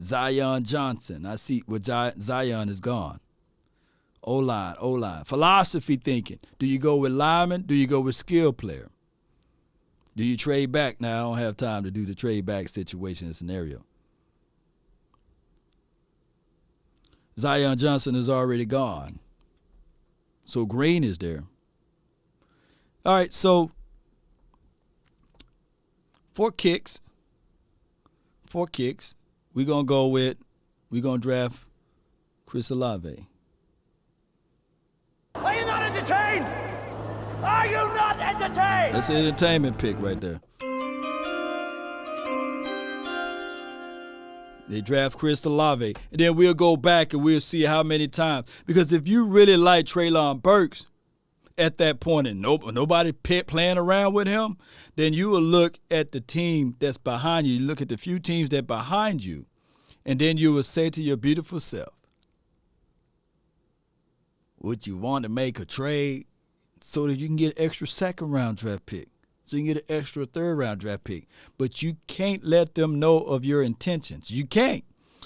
Zion Johnson. I see where Zion is gone. O-line. Philosophy thinking. Do you go with lineman? Do you go with skill player? Do you trade back? Now, I don't have time to do the trade back situation and scenario. Zion Johnson is already gone. So Green is there. All right, so 4 kicks. We're going to draft Chris Olave. Are you not entertained? Are you not entertained? That's an entertainment pick right there. They draft Chris Olave. And then we'll go back and we'll see how many times. Because if you really like Treylon Burks at that point and nobody playing around with him, then you will look at the team that's behind you. You look at the few teams that behind you, and then you will say to your beautiful self, would you want to make a trade so that you can get an extra second-round draft pick, so you can get an extra third-round draft pick? But you can't let them know of your intentions. You can't.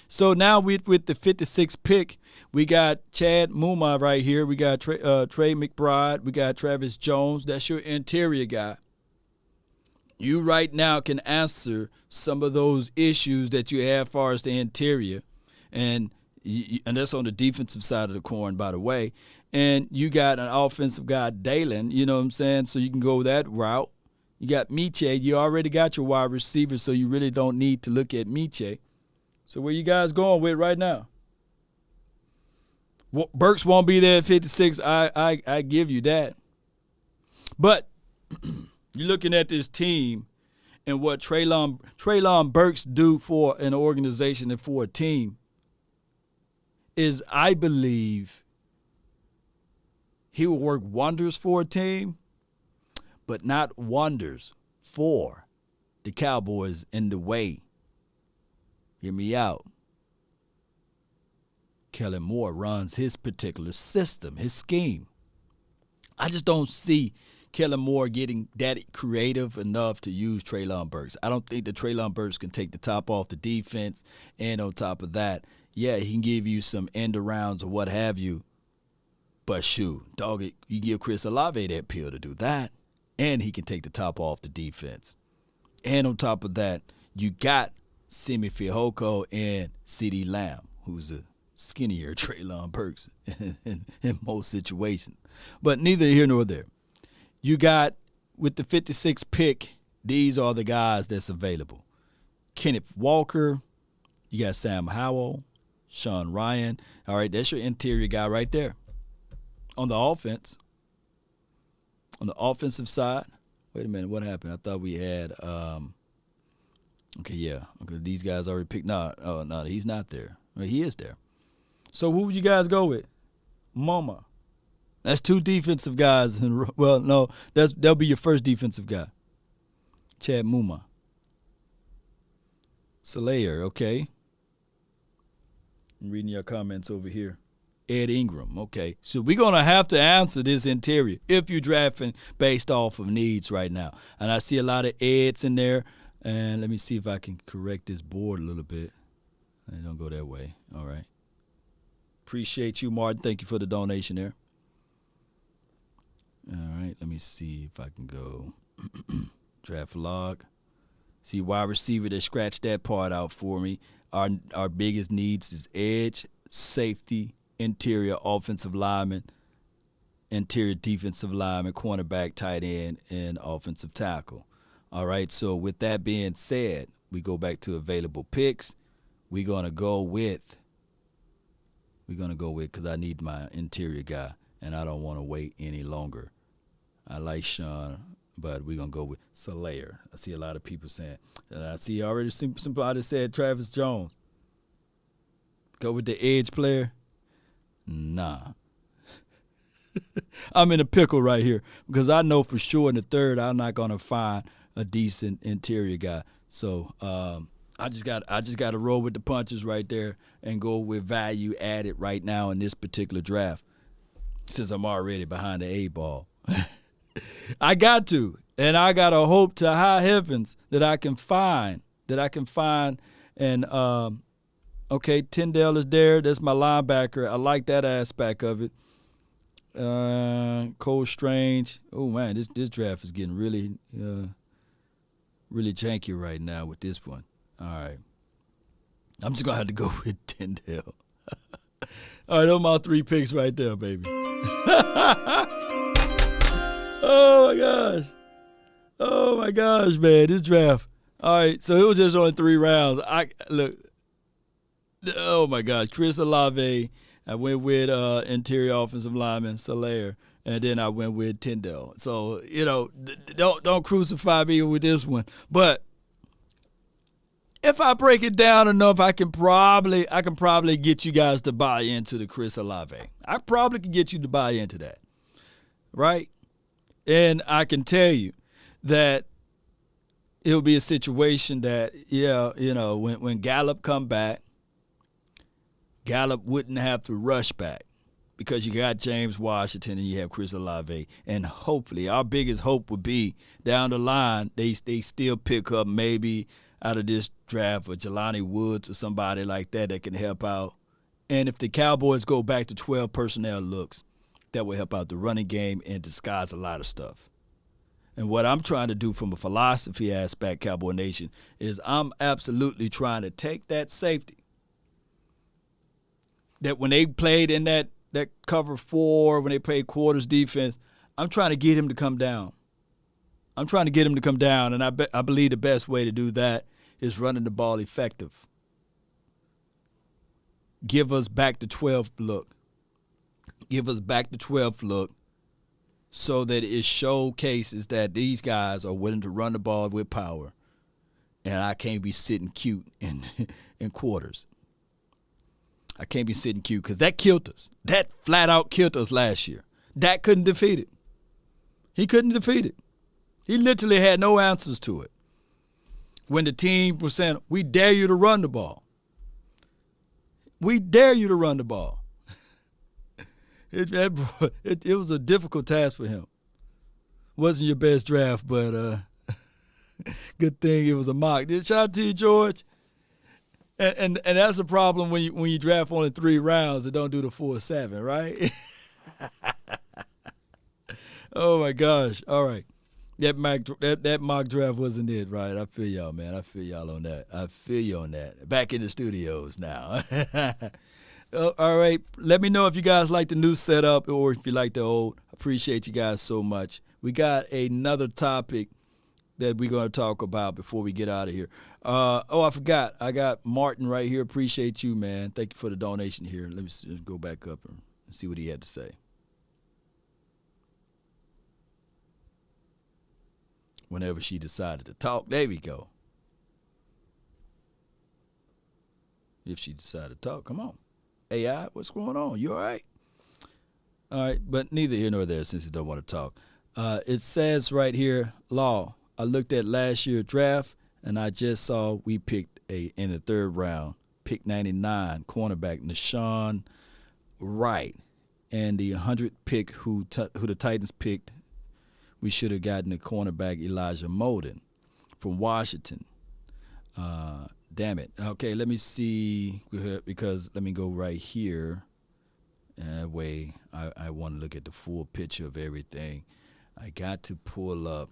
So now with the 56th pick, we got Chad Muma right here. We got Trey McBride. We got Travis Jones. That's your interior guy. You right now can answer some of those issues that you have as far as the interior. And that's on the defensive side of the coin, by the way. And you got an offensive guy, Dalen, you know what I'm saying? So you can go that route. You got Miche. You already got your wide receiver, so you really don't need to look at Miche. So where you guys going with right now? Burks won't be there at 56. I give you that. But you're looking at this team and what Treylon Burks do for an organization and for a team is, I believe, he will work wonders for a team, but not wonders for the Cowboys in the way. Hear me out. Kellen Moore runs his particular system, his scheme. I just don't see Kellen Moore getting that creative enough to use Treylon Burks. I don't think that Treylon Burks can take the top off the defense, and on top of that, yeah, he can give you some end arounds or what have you. But shoot, dog, you give Chris Olave that pill to do that, and he can take the top off the defense. And on top of that, you got Simi Fehoko and CeeDee Lamb, who's a skinnier Treylon Burks in most situations. But neither here nor there. You got, with the 56th pick, these are the guys that's available. Kenneth Walker, you got Sam Howell, Sean Ryan. All right, that's your interior guy right there. On the offense, on the offensive side, wait a minute, what happened? I thought we had okay, these guys already picked. No, he's not there. Well, he is there. So who would you guys go with? Mama. That's 2 defensive guys. Well, no, that'll be your first defensive guy. Chad Muma. Slayer, okay. I'm reading your comments over here. Ed Ingram. Okay, so we're going to have to answer this interior if you're drafting based off of needs right now. And I see a lot of Eds in there. And let me see if I can correct this board a little bit. Don't go that way. All right. Appreciate you, Martin. Thank you for the donation there. All right, let me see if I can go draft log. See, wide receiver, they scratched that part out for me. Our biggest needs is edge, safety, interior offensive lineman, interior defensive lineman, cornerback, tight end, and offensive tackle. All right, so with that being said, we go back to available picks. We're going to go with, because I need my interior guy, and I don't want to wait any longer. I like Sean, but we're going to go with Salaire. I see a lot of people saying, and I see already somebody said Travis Jones. Go with the edge player? Nah. I'm in a pickle right here because I know for sure in the third I'm not going to find a decent interior guy. So I just got to roll with the punches right there and go with value added right now in this particular draft since I'm already behind the eight ball. I got to, and I got to hope to high heavens that I can find. And, okay, Tyndale is there. That's my linebacker. I like that aspect of it. Cole Strange. Oh, man, this draft is getting really janky right now with this one. All right. I'm just going to have to go with Tyndale. All right, those are my 3 picks right there, baby. Oh, my gosh, man, this draft. All right, so it was just only 3 rounds. Oh, my gosh, Chris Olave. I went with interior offensive lineman, Salaire, and then I went with Tyndale. So, don't crucify me with this one. But if I break it down enough, I can probably get you guys to buy into the Chris Olave. I probably can get you to buy into that, right? And I can tell you that it'll be a situation that, when Gallup come back, Gallup wouldn't have to rush back because you got James Washington and you have Chris Olave. And hopefully, our biggest hope would be down the line, they still pick up maybe out of this draft a Jelani Woods or somebody like that can help out. And if the Cowboys go back to 12 personnel looks, that will help out the running game and disguise a lot of stuff. And what I'm trying to do from a philosophy aspect, Cowboy Nation, is I'm absolutely trying to take that safety that when they played in that cover 4, when they played quarters defense, I'm trying to get him to come down. And I believe the best way to do that is running the ball effective. Give us back the 12th look. So that it showcases that these guys are willing to run the ball with power. And I can't be sitting cute in quarters. I can't be sitting cute because that killed us. That flat out killed us last year. Dak couldn't defeat it. He couldn't defeat it. He literally had no answers to it. When the team was saying, we dare you to run the ball. We dare you to run the ball. It was a difficult task for him. Wasn't your best draft, but good thing it was a mock. Shout out to you, George. And that's the problem when you draft only 3 rounds and don't do the 4-7, right? Oh my gosh! All right, that mock draft wasn't it, right? I feel y'all, man. I feel y'all on that. I feel you on that. Back in the studios now. All right, let me know if you guys like the new setup or if you like the old. Appreciate you guys so much. We got another topic that we're going to talk about before we get out of here. I forgot. I got Martin right here. Appreciate you, man. Thank you for the donation here. Let me just go back up and see what he had to say. Whenever she decided to talk, there we go. If she decided to talk, come on. AI, what's going on? You all right? All right, but neither here nor there since he don't want to talk. It says right here, Law, I looked at last year's draft, and I just saw we picked in the 3rd round, pick 99, cornerback Nashawn right. And the 100th pick who the Titans picked, we should have gotten the cornerback Elijah Molden from Washington. Damn it. Okay, let me see, because let me go right here. That way I want to look at the full picture of everything. I got to pull up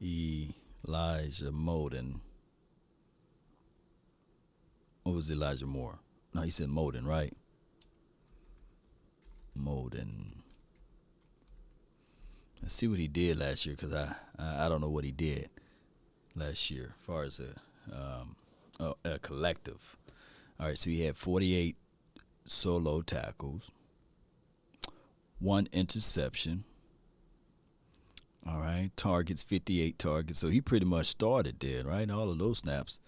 Elijah Molden. What was Elijah Moore? No, he said Molden, right? Molden. Let's see what he did last year, because I don't know what he did last year as far as a collective. All right, so he had 48 solo tackles, 1 interception. All right, targets, 58 targets. So he pretty much started there, right? All of those snaps.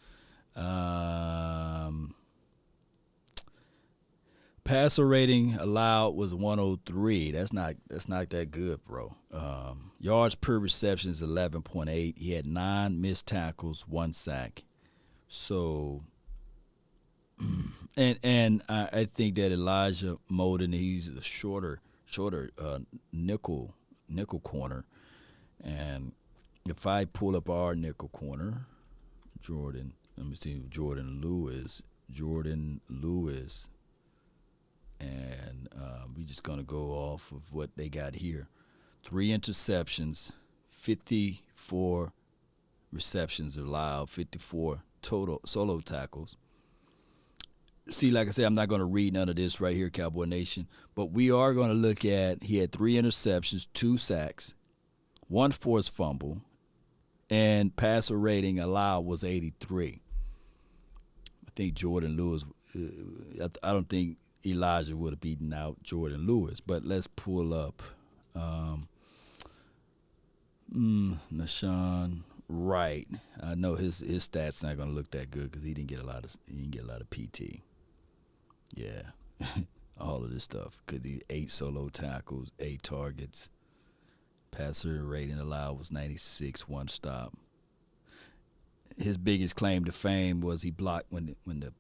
Passer rating allowed was 103. That's not that good, bro. Yards per reception is 11.8. He had 9 missed tackles, 1 sack. So, and I think that Elijah Molden, he's a shorter nickel corner. And if I pull up our nickel corner, Jordan Lewis, and we're just going to go off of what they got here. 3 interceptions, 54 receptions allowed, 54 total solo tackles. See, like I said, I'm not going to read none of this right here, Cowboy Nation, but we are going to look at, he had 3 interceptions, 2 sacks, 1 forced fumble, and passer rating allowed was 83. I think Jordan Lewis, I don't think Elijah would have beaten out Jordan Lewis, but let's pull up Nashawn Wright. I know his stats not going to look that good because he didn't get a lot of PT. Yeah, all of this stuff. Because he 8 solo tackles, 8 targets. Passer rating allowed was 96, 1 stop. His biggest claim to fame was he blocked when the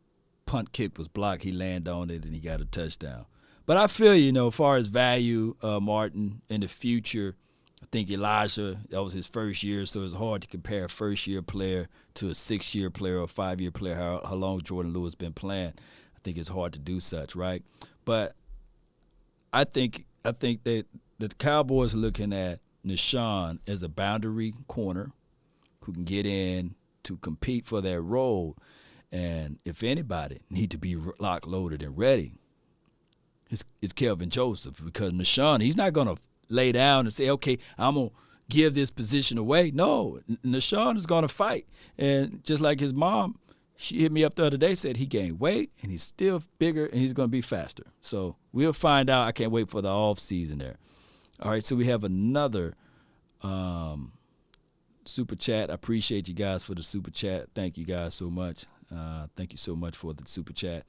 punt kick was blocked, he landed on it and he got a touchdown. But I feel, as far as value, Martin, in the future, I think Elijah, that was his first year, so it's hard to compare a first-year player to a 6-year player or a 5-year player, how long Jordan Lewis been playing. I think it's hard to do such, right? But I think that the Cowboys are looking at Nashawn as a boundary corner who can get in to compete for that role. And if anybody need to be locked, loaded, and ready, it's Kelvin Joseph, because Nashawn, he's not going to lay down and say, okay, I'm going to give this position away. No, Nashawn is going to fight. And just like his mom, she hit me up the other day, said he gained weight, and he's still bigger, and he's going to be faster. So we'll find out. I can't wait for the off season there. All right, so we have another super chat. I appreciate you guys for the super chat. Thank you guys so much. Thank you so much for the super chat.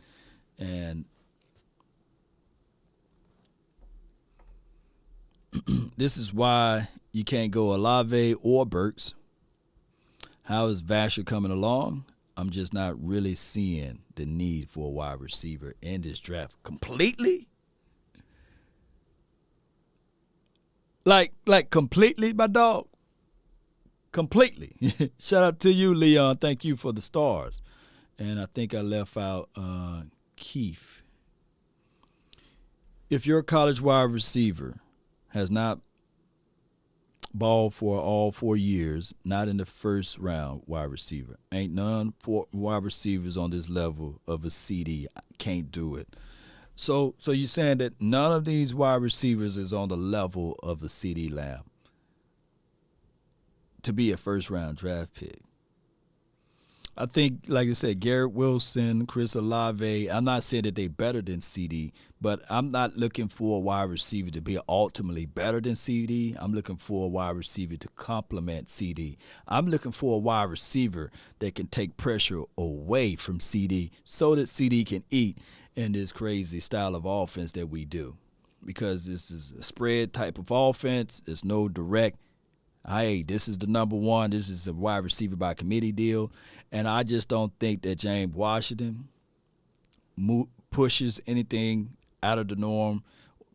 And this is why you can't go Olave or Burks. How is Vasher coming along? I'm just not really seeing the need for a wide receiver in this draft completely. Like completely, my dog. Completely. Shout out to you, Leon. Thank you for the stars. And I think I left out Keith. If your college wide receiver has not balled for all 4 years, not in the first round wide receiver, ain't none for wide receivers on this level of a CD. Can't do it. So you're saying that none of these wide receivers is on the level of a CD Lamb to be a first-round draft pick. I think, like I said, Garrett Wilson, Chris Olave, I'm not saying that they're better than CD, but I'm not looking for a wide receiver to be ultimately better than CD. I'm looking for a wide receiver to complement CD. I'm looking for a wide receiver that can take pressure away from CD so that CD can eat in this crazy style of offense that we do. Because this is a spread type of offense. It's no direct. Hey, this is the number one. This is a wide receiver by committee deal. And I just don't think that James Washington pushes anything out of the norm,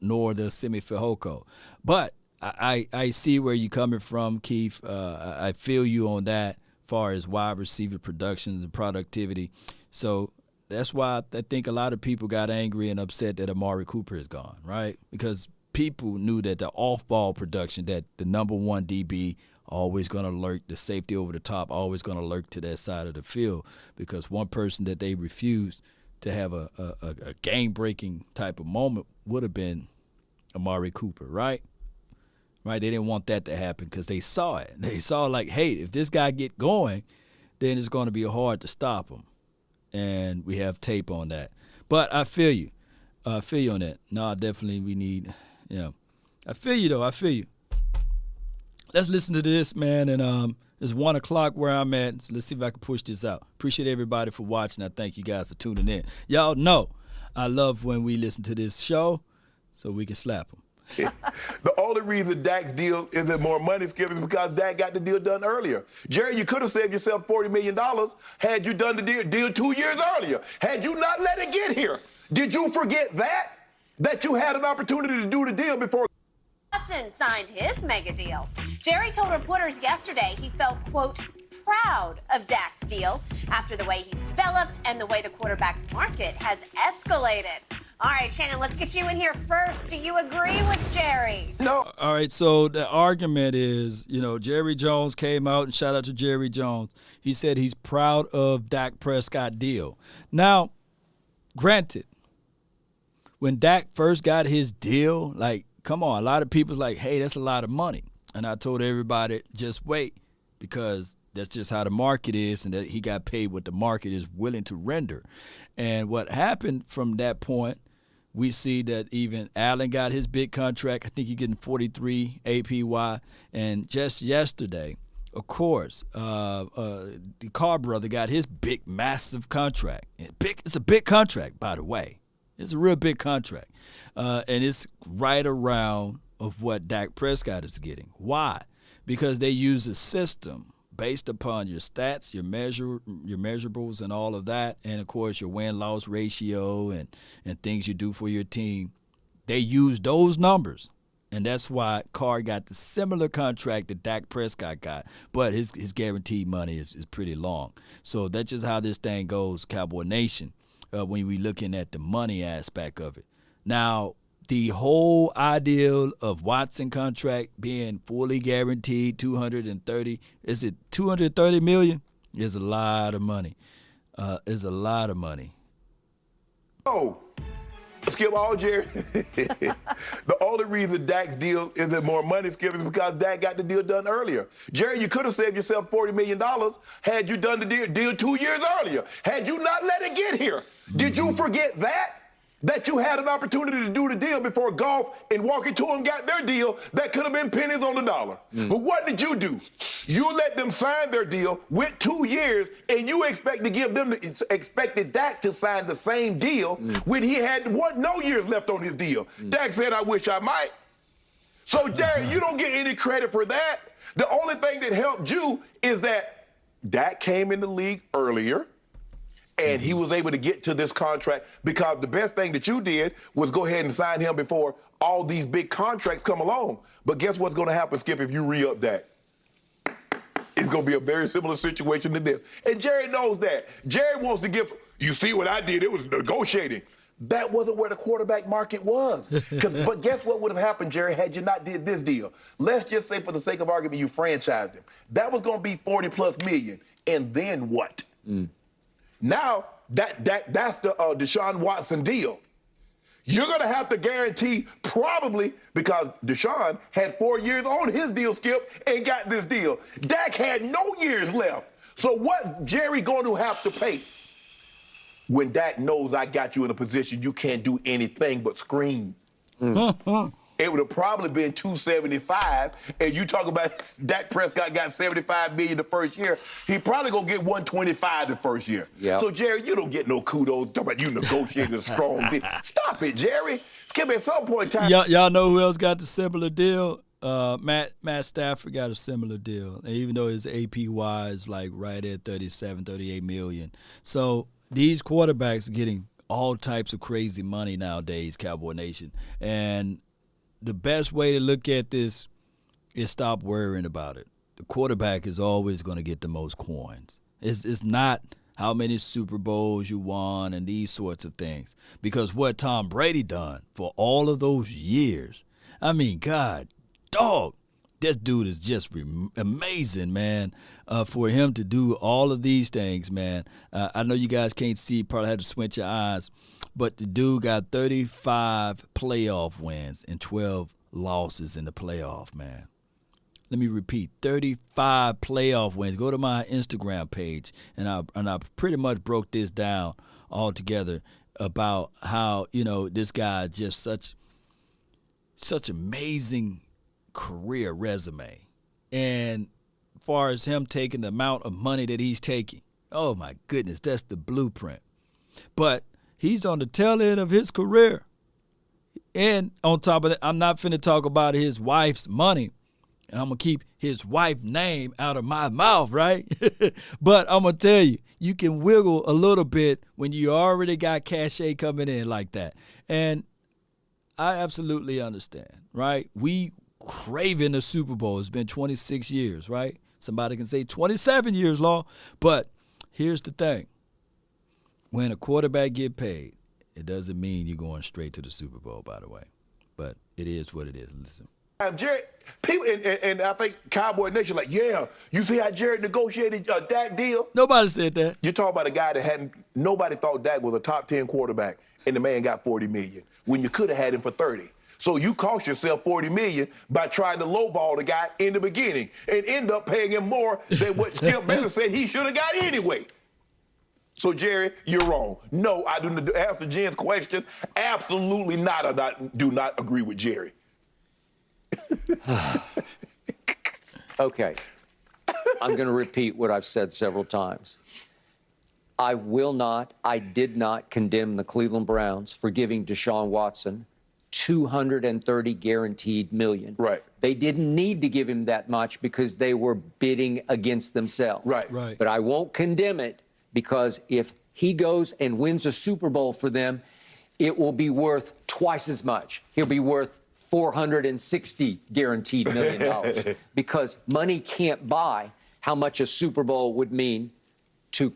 nor the Simi Fehoko. But I see where you're coming from, Keith. I feel you on that as far as wide receiver productions and productivity. So that's why I think a lot of people got angry and upset that Amari Cooper is gone, right? Because people knew that the off-ball production, that the number one DB always going to lurk, the safety over the top always going to lurk to that side of the field, because one person that they refused to have a game-breaking type of moment would have been Amari Cooper, right? Right? They didn't want that to happen because they saw it. They saw like, hey, if this guy get going, then it's going to be hard to stop him. And we have tape on that. But I feel you. I feel you on that. No, definitely we need, I feel you, though. I feel you. Let's listen to this, man. And it's 1 o'clock where I'm at. So let's see if I can push this out. Appreciate everybody for watching. I thank you guys for tuning in. Y'all know I love when we listen to this show so we can slap them. The only reason Dak's deal isn't more money, Skip, is because Dak got the deal done earlier. Jerry, you could have saved yourself $40 million had you done the deal 2 years earlier. Had you not let it get here. Did you forget that? That you had an opportunity to do the deal before Watson signed his mega deal. Jerry told reporters yesterday he felt, quote, proud of Dak's deal after the way he's developed and the way the quarterback market has escalated. All right, Shannon, let's get you in here first. Do you agree with Jerry? No. All right, so the argument is, Jerry Jones came out, and shout out to Jerry Jones. He said he's proud of Dak Prescott deal. Now, granted, when Dak first got his deal, come on, a lot of people's like, hey, that's a lot of money. And I told everybody, just wait, because that's just how the market is, and that he got paid what the market is willing to render. And what happened from that point, we see that even Allen got his big contract. I think he's getting 43 APY. And just yesterday, of course, the Carr brother got his big, massive contract. It's a big contract, by the way. It's a real big contract. And it's right around of what Dak Prescott is getting. Why? Because they use a system based upon your stats, your measurables and all of that, and, of course, your win-loss ratio and things you do for your team. They use those numbers, and that's why Carr got the similar contract that Dak Prescott got, but his guaranteed money is pretty long. So that's just how this thing goes, Cowboy Nation, when we looking at the money aspect of it. Now, the whole ideal of Watson contract being fully guaranteed, $230 million? Is a lot of money. Is a lot of money. Oh, Skip, Jerry. The only reason Dak's deal isn't more money, Skip, is because Dak got the deal done earlier. Jerry, you could have saved yourself $40 million had you done the deal 2 years earlier. Had you not let it get here. Did you forget that? That you had an opportunity to do the deal before Goff and Walker to him got their deal that could have been pennies on the dollar. But what did you do? You let them sign their deal, went 2 years, and you expected Dak to sign the same deal when he had no years left on his deal. Dak said, I wish I might. So, Jerry, you don't get any credit for that. The only thing that helped you is that Dak came in the league earlier. And he was able to get to this contract because the best thing that you did was go ahead and sign him before all these big contracts come along. But guess what's going to happen, Skip, if you re-up that? It's going to be a very similar situation to this. And Jerry knows that. Jerry wants to give, you see what I did, it was negotiating. That wasn't where the quarterback market was. But guess what would have happened, Jerry, had you not did this deal? Let's just say for the sake of argument, you franchised him. That was going to be 40+ million. And then what? Now, that's the Deshaun Watson deal. You're going to have to guarantee probably because Deshaun had 4 years on his deal, Skip, and got this deal. Dak had no years left. So what Jerry going to have to pay when Dak knows I got you in a position you can't do anything but scream? It would have probably been $275, and you talk about Dak Prescott got $75 million the first year. He probably gonna get $125 the first year. Yep. So Jerry, you don't get no kudos. Talk about you negotiating a strong deal. Stop it, Jerry. Skip, at some point in time. Y'all know who else got the similar deal? Matt Stafford got a similar deal, and even though his APY is like right at 38 million. So these quarterbacks are getting all types of crazy money nowadays, Cowboy Nation. And the best way to look at this is stop worrying about it. The quarterback is always going to get the most coins. It's not how many Super Bowls you won and these sorts of things. Because what Tom Brady done for all of those years, I mean, God, dog, this dude is just amazing, man, for him to do all of these things, man. I know you guys can't see, probably had to squint your eyes, but the dude got 35 playoff wins and 12 losses in the playoff, man. Let me repeat, 35 playoff wins. Go to my Instagram page, and I pretty much broke this down all together about how, this guy just such amazing career resume. And as far as him taking the amount of money that he's taking, oh, my goodness, that's the blueprint. But he's on the tail end of his career. And on top of that, I'm not finna talk about his wife's money. And I'm going to keep his wife's name out of my mouth, right? But I'm going to tell you, you can wiggle a little bit when you already got cachet coming in like that. And I absolutely understand, right? We craving the Super Bowl. It's been 26 years, right? Somebody can say 27 years, Law. But here's the thing. When a quarterback get paid, it doesn't mean you're going straight to the Super Bowl, by the way. But it is what it is. Listen. Jerry, people, and I think Cowboy Nation like, yeah, you see how Jerry negotiated a Dak deal? Nobody said that. You're talking about a guy that nobody thought Dak was a top 10 quarterback, and the man got $40 million when you could have had him for 30. So you cost yourself $40 million by trying to lowball the guy in the beginning and end up paying him more than what Skip Bayless said he should have got anyway. So, Jerry, you're wrong. No, I do not answer Jen's question. Absolutely not. I do not agree with Jerry. Okay. I'm going to repeat what I've said several times. I did not condemn the Cleveland Browns for giving Deshaun Watson $230 guaranteed million. Right. They didn't need to give him that much because they were bidding against themselves. Right. But I won't condemn it because if he goes and wins a Super Bowl for them, it will be worth twice as much. He'll be worth $460 guaranteed million because money can't buy how much a Super Bowl would mean to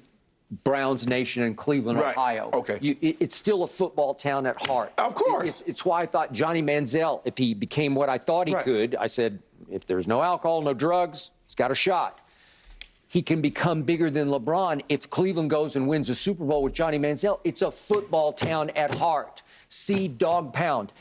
Browns Nation in Cleveland, right. Ohio. Okay. It's still a football town at heart. Of course. It's why I thought Johnny Manziel, if he became what I thought he could, I said, if there's no alcohol, no drugs, he's got a shot. He can become bigger than LeBron if Cleveland goes and wins a Super Bowl with Johnny Manziel. It's a football town at heart. See dog pound.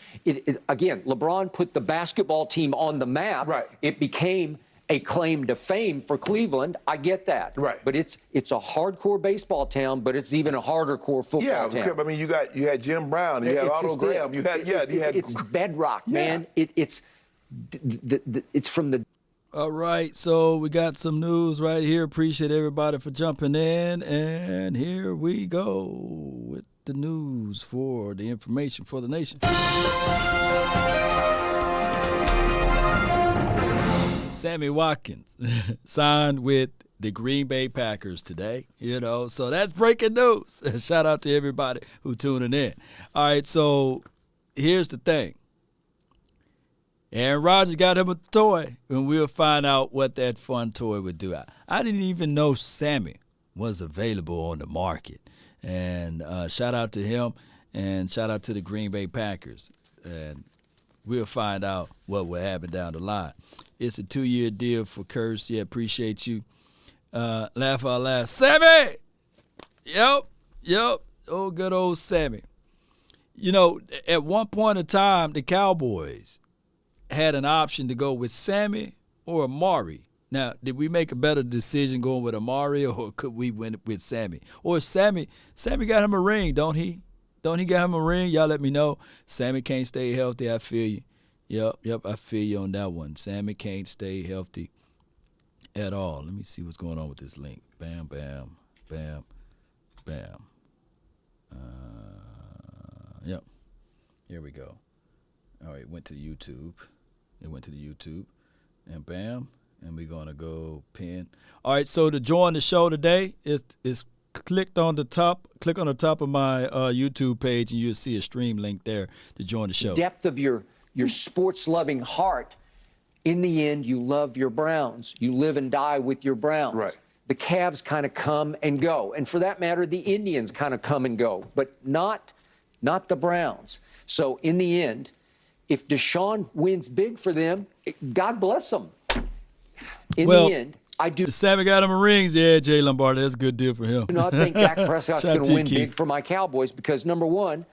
Again, LeBron put the basketball team on the map. Right. It became a claim to fame for Cleveland. I get that. Right. But it's a hardcore baseball town, but it's even a harder core football town. I mean, you had Jim Brown, you had Otto Graham, it's bedrock, man. It's from the. All right, so we got some news right here. Appreciate everybody for jumping in, and here we go with the news for the information for the nation. Sammy Watkins signed with the Green Bay Packers today, so that's breaking news. Shout out to everybody who tuning in. All right, so here's the thing. Aaron Rodgers got him a toy, and we'll find out what that fun toy would do. I didn't even know Sammy was available on the market. And shout out to him, and shout out to the Green Bay Packers. And we'll find out what will happen down the line. It's a 2-year deal for Curse. Yeah, appreciate you. Laugh out loud. Sammy! Yep. Oh, good old Sammy. At one point in time, the Cowboys had an option to go with Sammy or Amari. Now, did we make a better decision going with Amari, or could we win with Sammy? Or Sammy got him a ring, don't he? Don't he got him a ring? Y'all let me know. Sammy can't stay healthy. I feel you. Yep, I feel you on that one. Sammy can't stay healthy at all. Let me see what's going on with this link. Bam, bam, bam, bam. Yep. Here we go. All right, went to YouTube. It went to the YouTube. And bam. And we're going to go pin. All right, so to join the show today is click on the top of my YouTube page, and you'll see a stream link there to join the show. Depth of your sports-loving heart. In the end, you love your Browns. You live and die with your Browns. Right. The Cavs kind of come and go. And for that matter, the Indians kind of come and go, but not the Browns. So in the end, if Deshaun wins big for them, God bless them. In the end, I do. Sammy got him a rings. Yeah, Jay Lombardi. That's a good deal for him. I do not think Dak Prescott's going to win big for my Cowboys because, number one,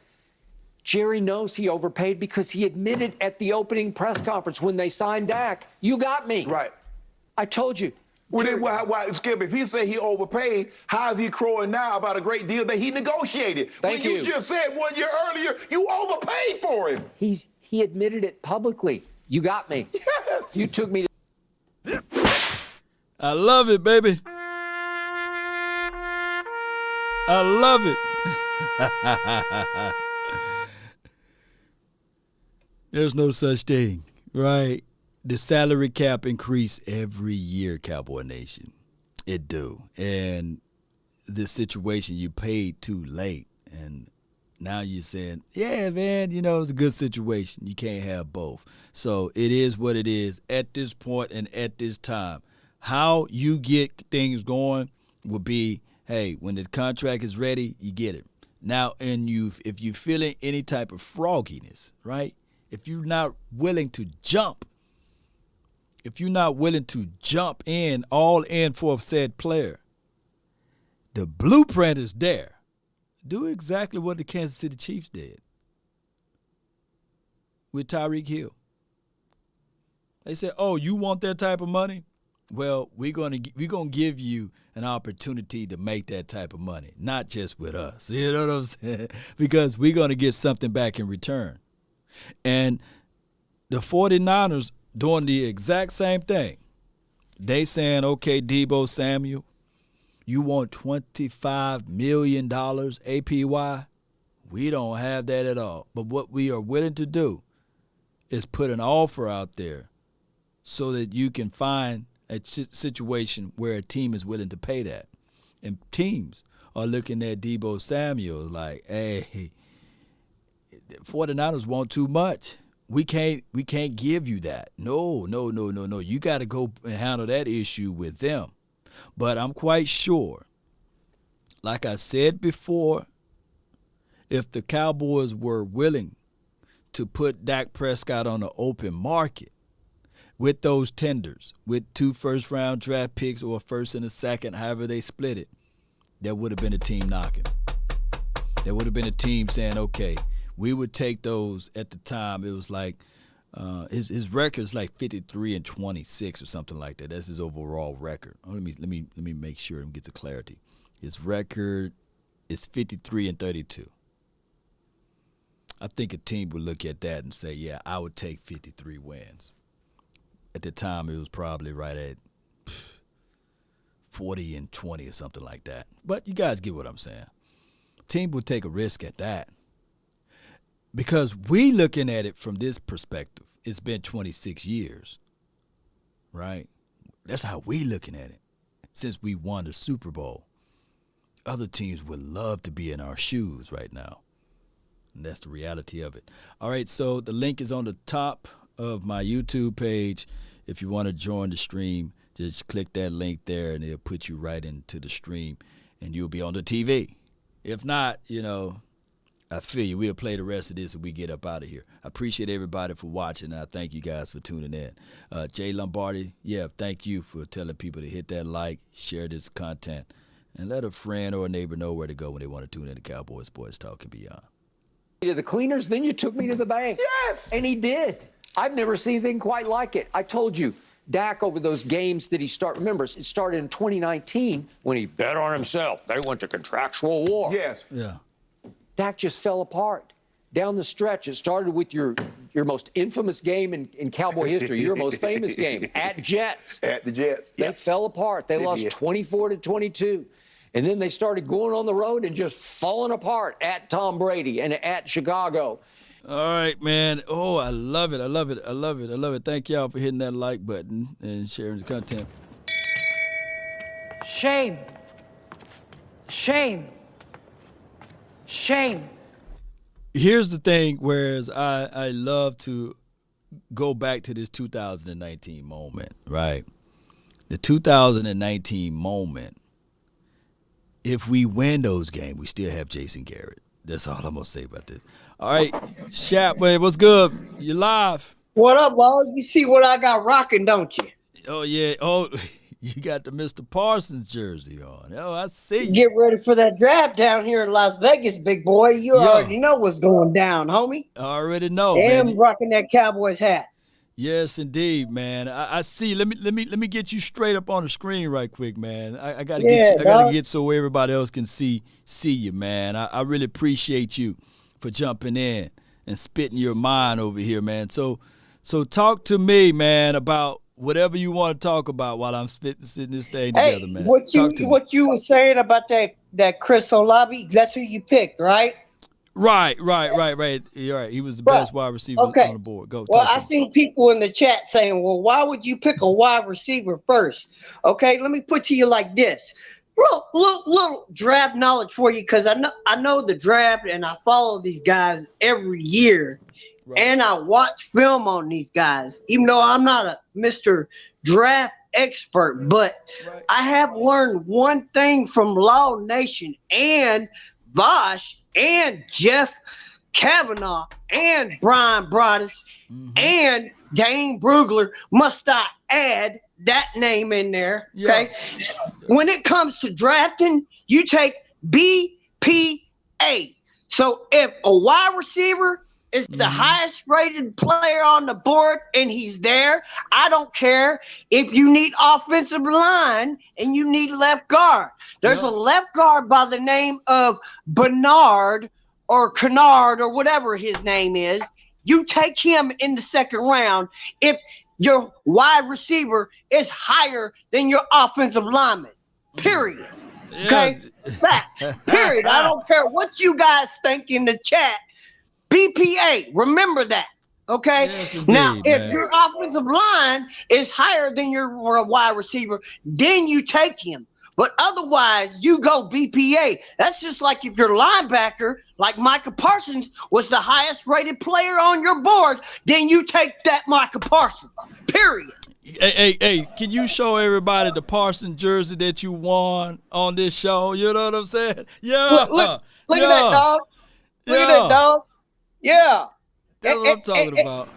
Jerry knows he overpaid because he admitted at the opening press conference when they signed Dak, you got me. Right. I told you. Well, then, why, Skip, if he said he overpaid, how is he crowing now about a great deal that he negotiated? Thank when you. You just said 1 year earlier you overpaid for him. He admitted it publicly. You got me. Yes. You took me to. I love it, baby. I love it. There's no such thing, right? The salary cap increase every year, Cowboy Nation. It do. And this situation, you paid too late. And now you're saying, yeah, man, it's a good situation. You can't have both. So it is what it is at this point and at this time. How you get things going will be, hey, when the contract is ready, you get it. Now, if you're feeling any type of frogginess, right? If you're not willing to jump, in, all in for said player, the blueprint is there. Do exactly what the Kansas City Chiefs did with Tyreek Hill. They said, oh, you want that type of money? Well, we're gonna give you an opportunity to make that type of money, not just with us. You know what I'm saying? Because we're going to get something back in return. And the 49ers doing the exact same thing. They saying, okay, Deebo Samuel, you want $25 million APY? We don't have that at all. But what we are willing to do is put an offer out there so that you can find a situation where a team is willing to pay that. And teams are looking at Deebo Samuel like, hey, 49ers want too much. We can't give you that. No. You got to go and handle that issue with them. But I'm quite sure, like I said before, if the Cowboys were willing to put Dak Prescott on the open market with those tenders, with 2 first-round draft picks or a first and a second, however they split it, there would have been a team knocking. There would have been a team saying, okay, we would take those. At the time, it was like his record is like 53-26 or something like that. That's his overall record. Let me make sure and get the clarity. His record is 53-32. I think a team would look at that and say, yeah, I would take 53 wins. At the time, it was probably right at 40-20 or something like that. But you guys get what I'm saying. Team would take a risk at that. Because we looking at it from this perspective, it's been 26 years, right? That's how we looking at it since we won the Super Bowl. Other teams would love to be in our shoes right now. And that's the reality of it. All right, so the link is on the top of my YouTube page. If you want to join the stream, just click that link there and it'll put you right into the stream and you'll be on the TV. If not, I feel you. We'll play the rest of this and we get up out of here. I appreciate everybody for watching, and I thank you guys for tuning in. Jay Lombardi, thank you for telling people to hit that like, share this content, and let a friend or a neighbor know where to go when they want to tune in to Cowboys Boys Talk and Beyond. To the cleaners, then you took me to the bank. Yes! And he did. I've never seen anything quite like it. I told you, Dak, over those games that he started, remember, it started in 2019 when he bet on himself. They went to contractual war. Yes. Yeah. Dak just fell apart. Down the stretch, it started with your most infamous game in Cowboy history, your most famous game, at Jets. At the Jets. They Yep. fell apart. They lost did. 24-22. And then they started going on the road and just falling apart at Tom Brady and at Chicago. All right, man. Oh, I love it. I love it. I love it. I love it. Thank y'all for hitting that like button and sharing the content. Shame. Shame. Shame. Here's the thing, whereas I love to go back to this 2019 moment, right? The 2019 moment, if we win those games, we still have Jason Garrett. That's all I'm going to say about this. All right, Shap, man, what's good? You live? What up, Law? You see what I got rocking, don't you? Oh, yeah. Oh, you got the Mr. Parsons jersey on. Oh, I see you. Get ready for that draft down here in Las Vegas, big boy. You already know what's going down, homie. I already know, and man. Rocking that Cowboys hat. Yes, indeed, man. I see. Let me get you straight up on the screen right quick, man. I gotta get you, I gotta get so everybody else can see you, man. I really appreciate you for jumping in and spitting your mind over here, man. So talk to me, man, about whatever you want to talk about while I'm sitting this thing together, man. What you were saying about that Chris Olave, that's who you picked, right? Right. You're right. He was the best wide receiver on the board. Go. Well, I seen people in the chat saying, well, why would you pick a wide receiver first? Okay, let me put to you like this. Little draft knowledge for you, because I know the draft and I follow these guys every year. Right. And I watch film on these guys, even though I'm not a Mr. Draft expert, but I have learned one thing from Law Nation and Vosh and Jeff Kavanaugh and Brian Broaddus and Dane Brugler. Must I add that name in there? Okay. Yeah. When it comes to drafting, you take BPA. So if a wide receiver is the highest rated player on the board and he's there, I don't care if you need offensive line and you need left guard. There's a left guard by the name of Bernard or Kennard or whatever his name is. You take him in the second round if your wide receiver is higher than your offensive lineman. Period. Yeah. Okay? Facts. Period. I don't care what you guys think in the chat. BPA, remember that, okay? Yes, indeed, now, if your offensive line is higher than your wide receiver, then you take him. But otherwise, you go BPA. That's just like if your linebacker, like Micah Parsons, was the highest rated player on your board, then you take that Micah Parsons, period. Hey, can you show everybody the Parsons jersey that you won on this show? You know what I'm saying? Yeah. Look at that, dog. Look at that, dog. Yeah. That's what I'm talking about.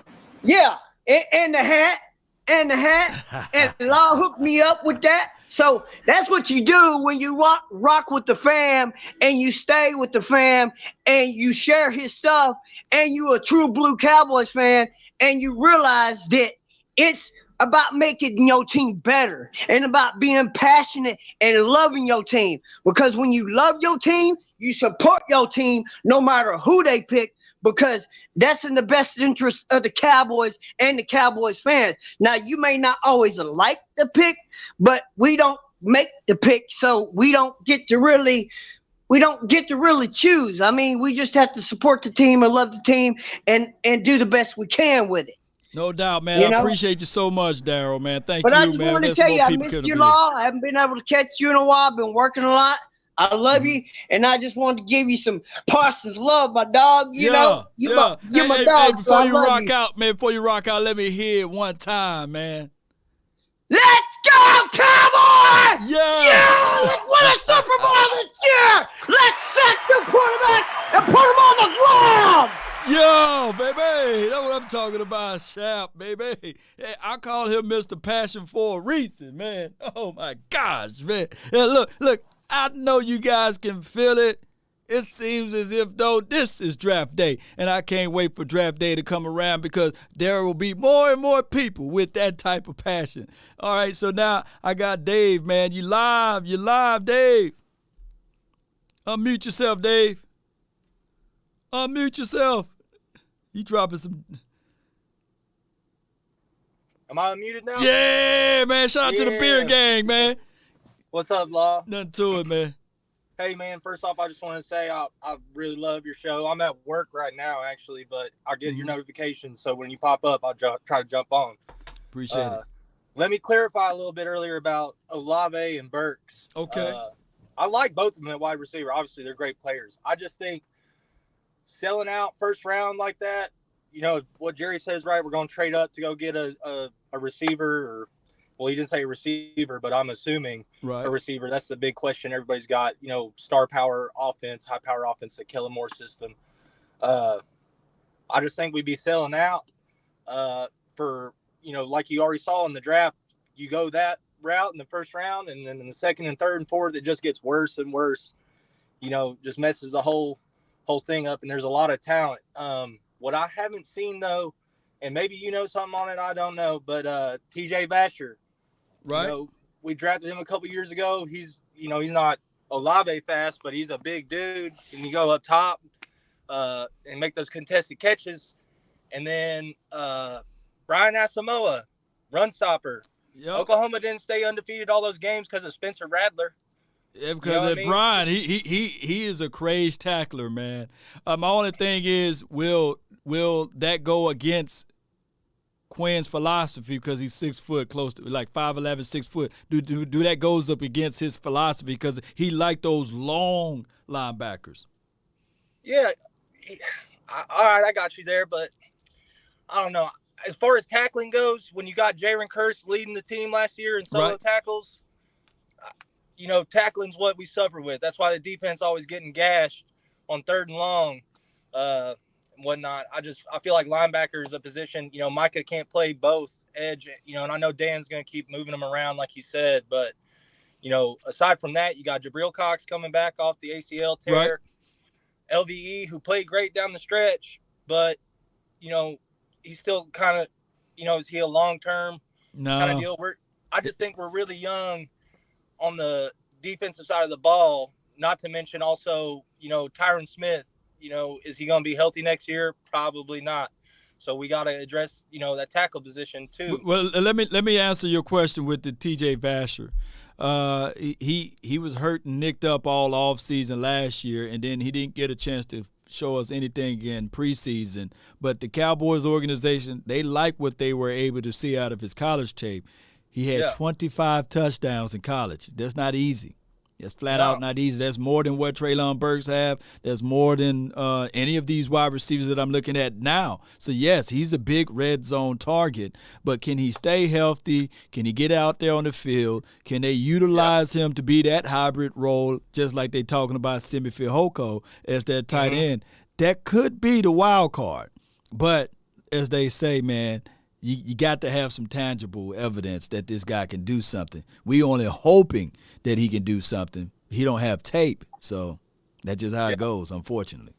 Yeah. And the hat. And Law hooked me up with that. So that's what you do when you rock with the fam and you stay with the fam and you share his stuff and you a true blue Cowboys fan and you realize that it's about making your team better and about being passionate and loving your team. Because when you love your team, you support your team no matter who they pick, because that's in the best interest of the Cowboys and the Cowboys fans. Now, you may not always like the pick, but we don't make the pick, so we don't get to really choose. I mean, we just have to support the team and love the team and do the best we can with it. No doubt, man. I appreciate you so much, Daryl, man. Thank you, man. man. But I just wanted to tell you, I missed you, Law. I haven't been able to catch you in a while. I've been working a lot. I love you, and I just wanted to give you some Parsons love, my dog. You know, you're my dog. Before you rock out, let me hear it one time, man. Let's go, Cowboys! Yeah! Let's win a Super Bowl this year! Let's sack the quarterback and put him on the ground! Yo, baby, that's what I'm talking about, Shap, baby. Hey, I call him Mr. Passion for a reason, man. Oh, my gosh, man. Yeah, look. I know you guys can feel it. It seems as if, though, this is draft day, and I can't wait for draft day to come around because there will be more and more people with that type of passion. All right, so now I got Dave, man. You live, Dave. Unmute yourself, Dave. Unmute yourself. You dropping some. Am I unmuted now? Yeah, man. Shout out to the beer gang, man. What's up, Law? Nothing to it, man. Hey, man, first off, I just want to say I really love your show. I'm at work right now, actually, but I get your notifications, so when you pop up, I'll try to jump on. Appreciate it. Let me clarify a little bit earlier about Olave and Burks. Okay. I like both of them at wide receiver. Obviously, they're great players. I just think selling out first round like that, what Jerry says, right? We're going to trade up to go get a receiver, or, well, he didn't say a receiver, but I'm assuming a receiver. That's the big question everybody's got. Star power offense, high power offense, the Kellen Moore system. I just think we'd be selling out for, like you already saw in the draft. You go that route in the first round, and then in the second and third and fourth, it just gets worse and worse. Just messes the whole thing up. And there's a lot of talent. What I haven't seen though, and maybe something on it, I don't know, but TJ Vasher, right? We drafted him a couple years ago. He's he's not Olave fast, but he's a big dude, and you go up top and make those contested catches. And then Brian Asamoah, run stopper. Yep. Oklahoma didn't stay undefeated all those games because of Spencer Rattler. Yeah, because Brian, he is a crazed tackler, man. My only thing is, will that go against Quinn's philosophy, because he's 6 foot, close to like 5'11", 6 foot? Do that goes up against his philosophy, because he liked those long linebackers? Yeah, all right, I got you there, but I don't know. As far as tackling goes, when you got Jaron Curse leading the team last year in solo tackles, tackling's what we suffer with. That's why the defense always getting gashed on 3rd and long and whatnot. I feel like linebacker is a position, Micah can't play both edge, and I know Dan's going to keep moving them around like he said, but, aside from that, you got Jabril Cox coming back off the ACL tear. Right. LVE, who played great down the stretch, but, he's still kind of, is he a long-term kind of deal? I just think we're really young on the defensive side of the ball, not to mention also, Tyron Smith, is he going to be healthy next year? Probably not. So we got to address, that tackle position too. Well, let me answer your question with the TJ Vasher. He was hurt and nicked up all offseason last year, and then he didn't get a chance to show us anything in preseason. But the Cowboys organization, they like what they were able to see out of his college tape. He had 25 touchdowns in college. That's not easy. It's flat out not easy. That's more than what Treylon Burks have. That's more than any of these wide receivers that I'm looking at now. So, yes, he's a big red zone target. But can he stay healthy? Can he get out there on the field? Can they utilize him to be that hybrid role, just like they're talking about Simi Fehoko as their tight end? That could be the wild card. But, as they say, man, you got to have some tangible evidence that this guy can do something. We only hoping that he can do something. He don't have tape, so that's just how it goes, unfortunately.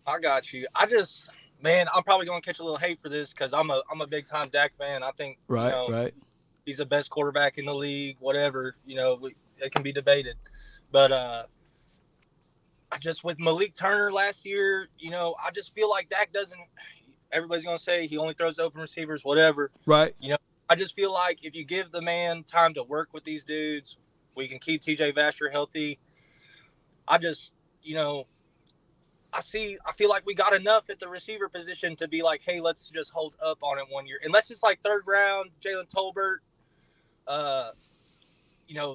I got you. I'm probably going to catch a little hate for this because I'm a big-time Dak fan. I think he's the best quarterback in the league, whatever. It can be debated. But with Malik Turner last year, I just feel like Dak doesn't – everybody's going to say he only throws to open receivers, whatever. Right. I just feel like if you give the man time to work with these dudes, we can keep TJ Vasher healthy. I feel like we got enough at the receiver position to be like, hey, let's just hold up on it 1 year. Unless it's like 3rd round, Jalen Tolbert,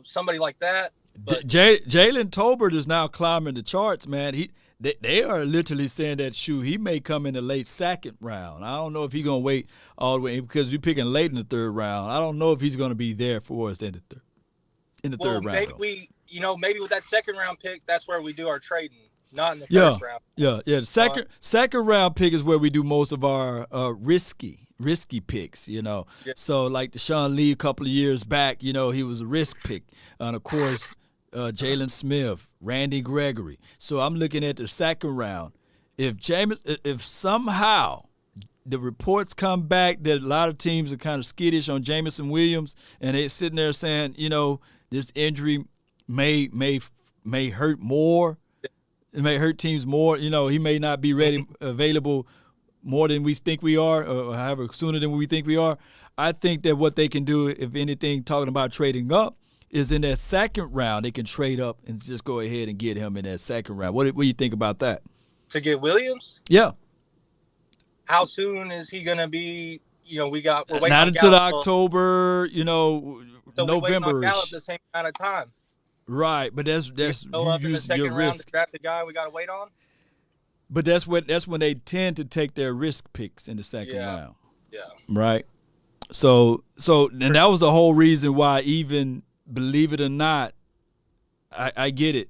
somebody like that. Jalen Tolbert is now climbing the charts, man. They are literally saying that, he may come in the late 2nd round. I don't know if he's going to wait all the way, because we're picking late in the 3rd round. I don't know if he's going to be there for us in the third round. Maybe with that 2nd round pick, that's where we do our trading, not in the first round. Yeah. The second round pick is where we do most of our risky picks, So like Deshaun Lee a couple of years back, he was a risk pick. And, of course, Jalen Smith, Randy Gregory. So I'm looking at the 2nd round. If somehow the reports come back that a lot of teams are kind of skittish on Jameson Williams, and they're sitting there saying, this injury may hurt more, it may hurt teams more. He may not be available more than we think we are, or however sooner than we think we are. I think that what they can do, if anything, talking about trading up, is in that 2nd round, they can trade up and just go ahead and get him in that 2nd round. What do you think about that? To get Williams? Yeah. How soon is he going to be? We're waiting not on until Gallup, October, so November. Gallup the same amount of time. Right, but that's go up in the using second your round risk. to draft the guy we got to wait on. But that's when they tend to take their risk picks in the second round. Yeah. Right. So and that was the whole reason why, even believe it or not, I get it.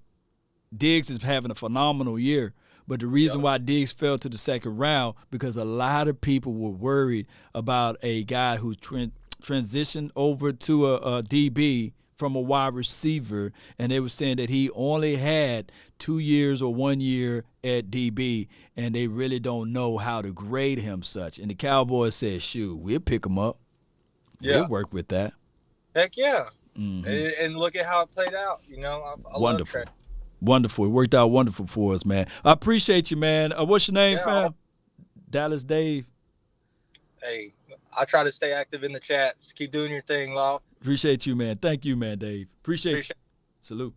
Diggs is having a phenomenal year, but the reason why Diggs fell to the second round, because a lot of people were worried about a guy who transitioned over to a DB from a wide receiver, and they were saying that he only had 2 years or 1 year at DB, and they really don't know how to grade him such. And the Cowboys said, shoot, we'll pick him up. Yeah. We'll work with that. Heck yeah. Mm-hmm. And look at how it played out. I Wonderful. love Trey. Wonderful. It worked out wonderful for us, man. I appreciate you, man. What's your name, Yeah, fam? Dallas Dave. Hey, I try to stay active in the chats. Keep doing your thing, Law. Appreciate you, man. Thank you, man, Dave. Appreciate you. Salute.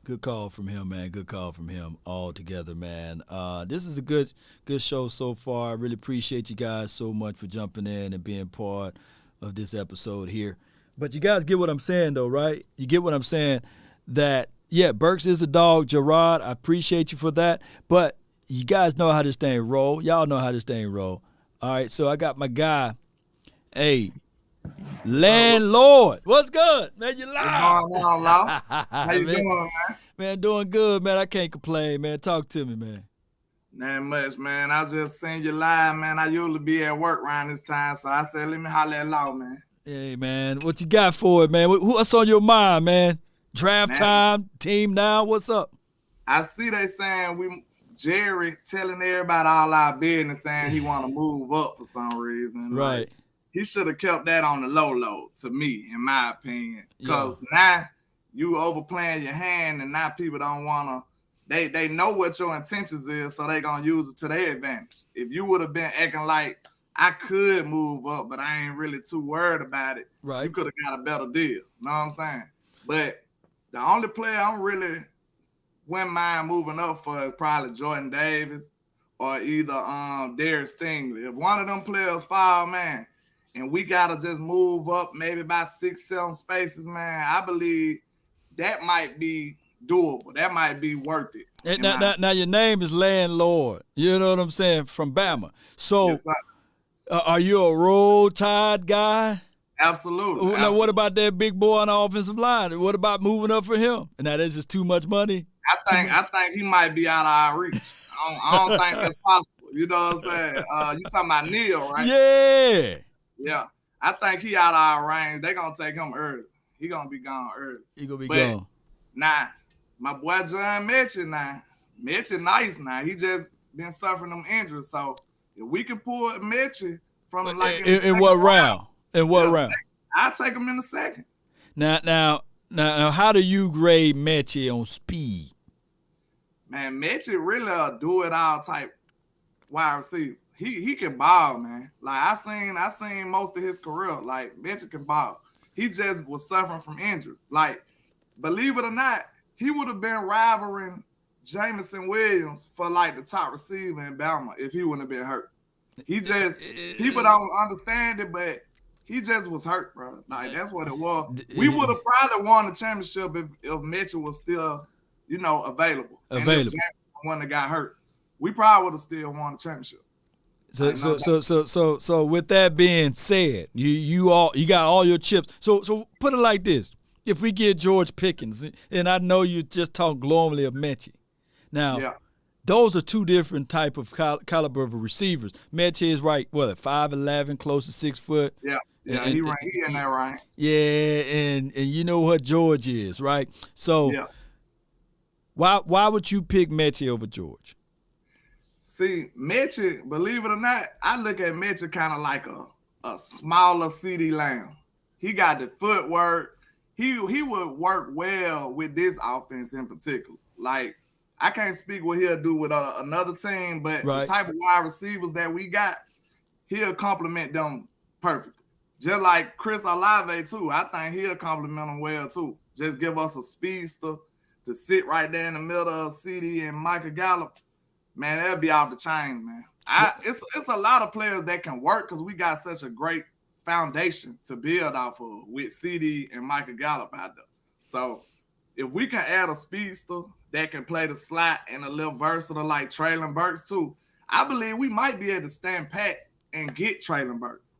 Good call from him, man. Good call from him all together, man. This is a good show so far. I really appreciate you guys so much for jumping in and being part of this episode here. But you guys get what I'm saying, though, right? You get what I'm saying, that, yeah, Burks is a dog. Gerard, I appreciate you for that. But you guys know how this thing roll. Y'all know how this thing roll. All right, so I got my guy, hey, Landlord. What's good, man? You live? What's going on, Law? How you doing, man? Man, doing good, man. I can't complain, man. Talk to me, man. Not much, man. I just seen you live, man. I usually be at work around this time, so I said, let me holler at Law, man. Hey, man. What you got for it, man? What's on your mind, man? Draft time, team now, what's up? I see they saying Jerry telling everybody all our business, saying he want to move up for some reason. Right. Like, he should have kept that on the low, to me, in my opinion. Because now you overplaying your hand, and now people don't want to. They know what your intentions is, so they going to use it to their advantage. If you would have been acting like I could move up, but I ain't really too worried about it, right, you could have got a better deal. You know what I'm saying? But the only player I'm really wouldn't mind moving up for is probably Jordan Davis or either Darius Stingley. If one of them players fall, man, and we got to just move up maybe about 6-7 spaces, man, I believe that might be doable. That might be worth it. And now your name is Landlord. You know what I'm saying? From Bama. So yes, are you a Roll Tide guy? Absolutely. Now, what about that big boy on the offensive line? What about moving up for him? And now that's just too much money? I think he might be out of our reach. I don't think that's possible. You know what I'm saying? You talking about Neil, right? Yeah. Yeah. I think he out of our range. They going to take him early. He going to be gone early. He going to be gone. Nah, my boy John Mitchell now. Mitchell nice now. He just been suffering them injuries. So if we can pull Mitchell from like in what round? In what round? I'll take him in the second. Now, how do you grade Mitchell on speed? Man, Mitchell really a do-it-all type wide receiver. He can ball, man. Like I seen most of his career. Like Mitchell can ball. He just was suffering from injuries. Like, believe it or not, he would have been rivaling Jameson Williams for like the top receiver in Bama if he wouldn't have been hurt. He just people don't understand it, but he just was hurt, bro. Like that's what it was. We would have probably won the championship if Mitchell was still, available. And if Jameson wouldn't have got hurt, we probably would have still won the championship. So with that being said, you got all your chips. So put it like this: if we get George Pickens, and I know you just talk glowingly of Mechie, now those are two different type of caliber of receivers. Mechie is 5'11", close to 6 foot. Yeah, he in that range. Yeah, and you know what George is, right? So why would you pick Mechie over George? See, Mitchell, believe it or not, I look at Mitchell kind of like a smaller CeeDee Lamb. He got the footwork. He would work well with this offense in particular. Like, I can't speak what he'll do with another team, but the type of wide receivers that we got, he'll complement them perfectly. Just like Chris Olave, too. I think he'll complement them well, too. Just give us a speedster to sit right there in the middle of CeeDee and Michael Gallup. Man, that'll be off the chain, man. It's a lot of players that can work because we got such a great foundation to build off of with CeeDee and Michael Gallup out there. So if we can add a speedster that can play the slot and a little versatile like Treylon Burks too, I believe we might be able to stand pat and get Treylon Burks.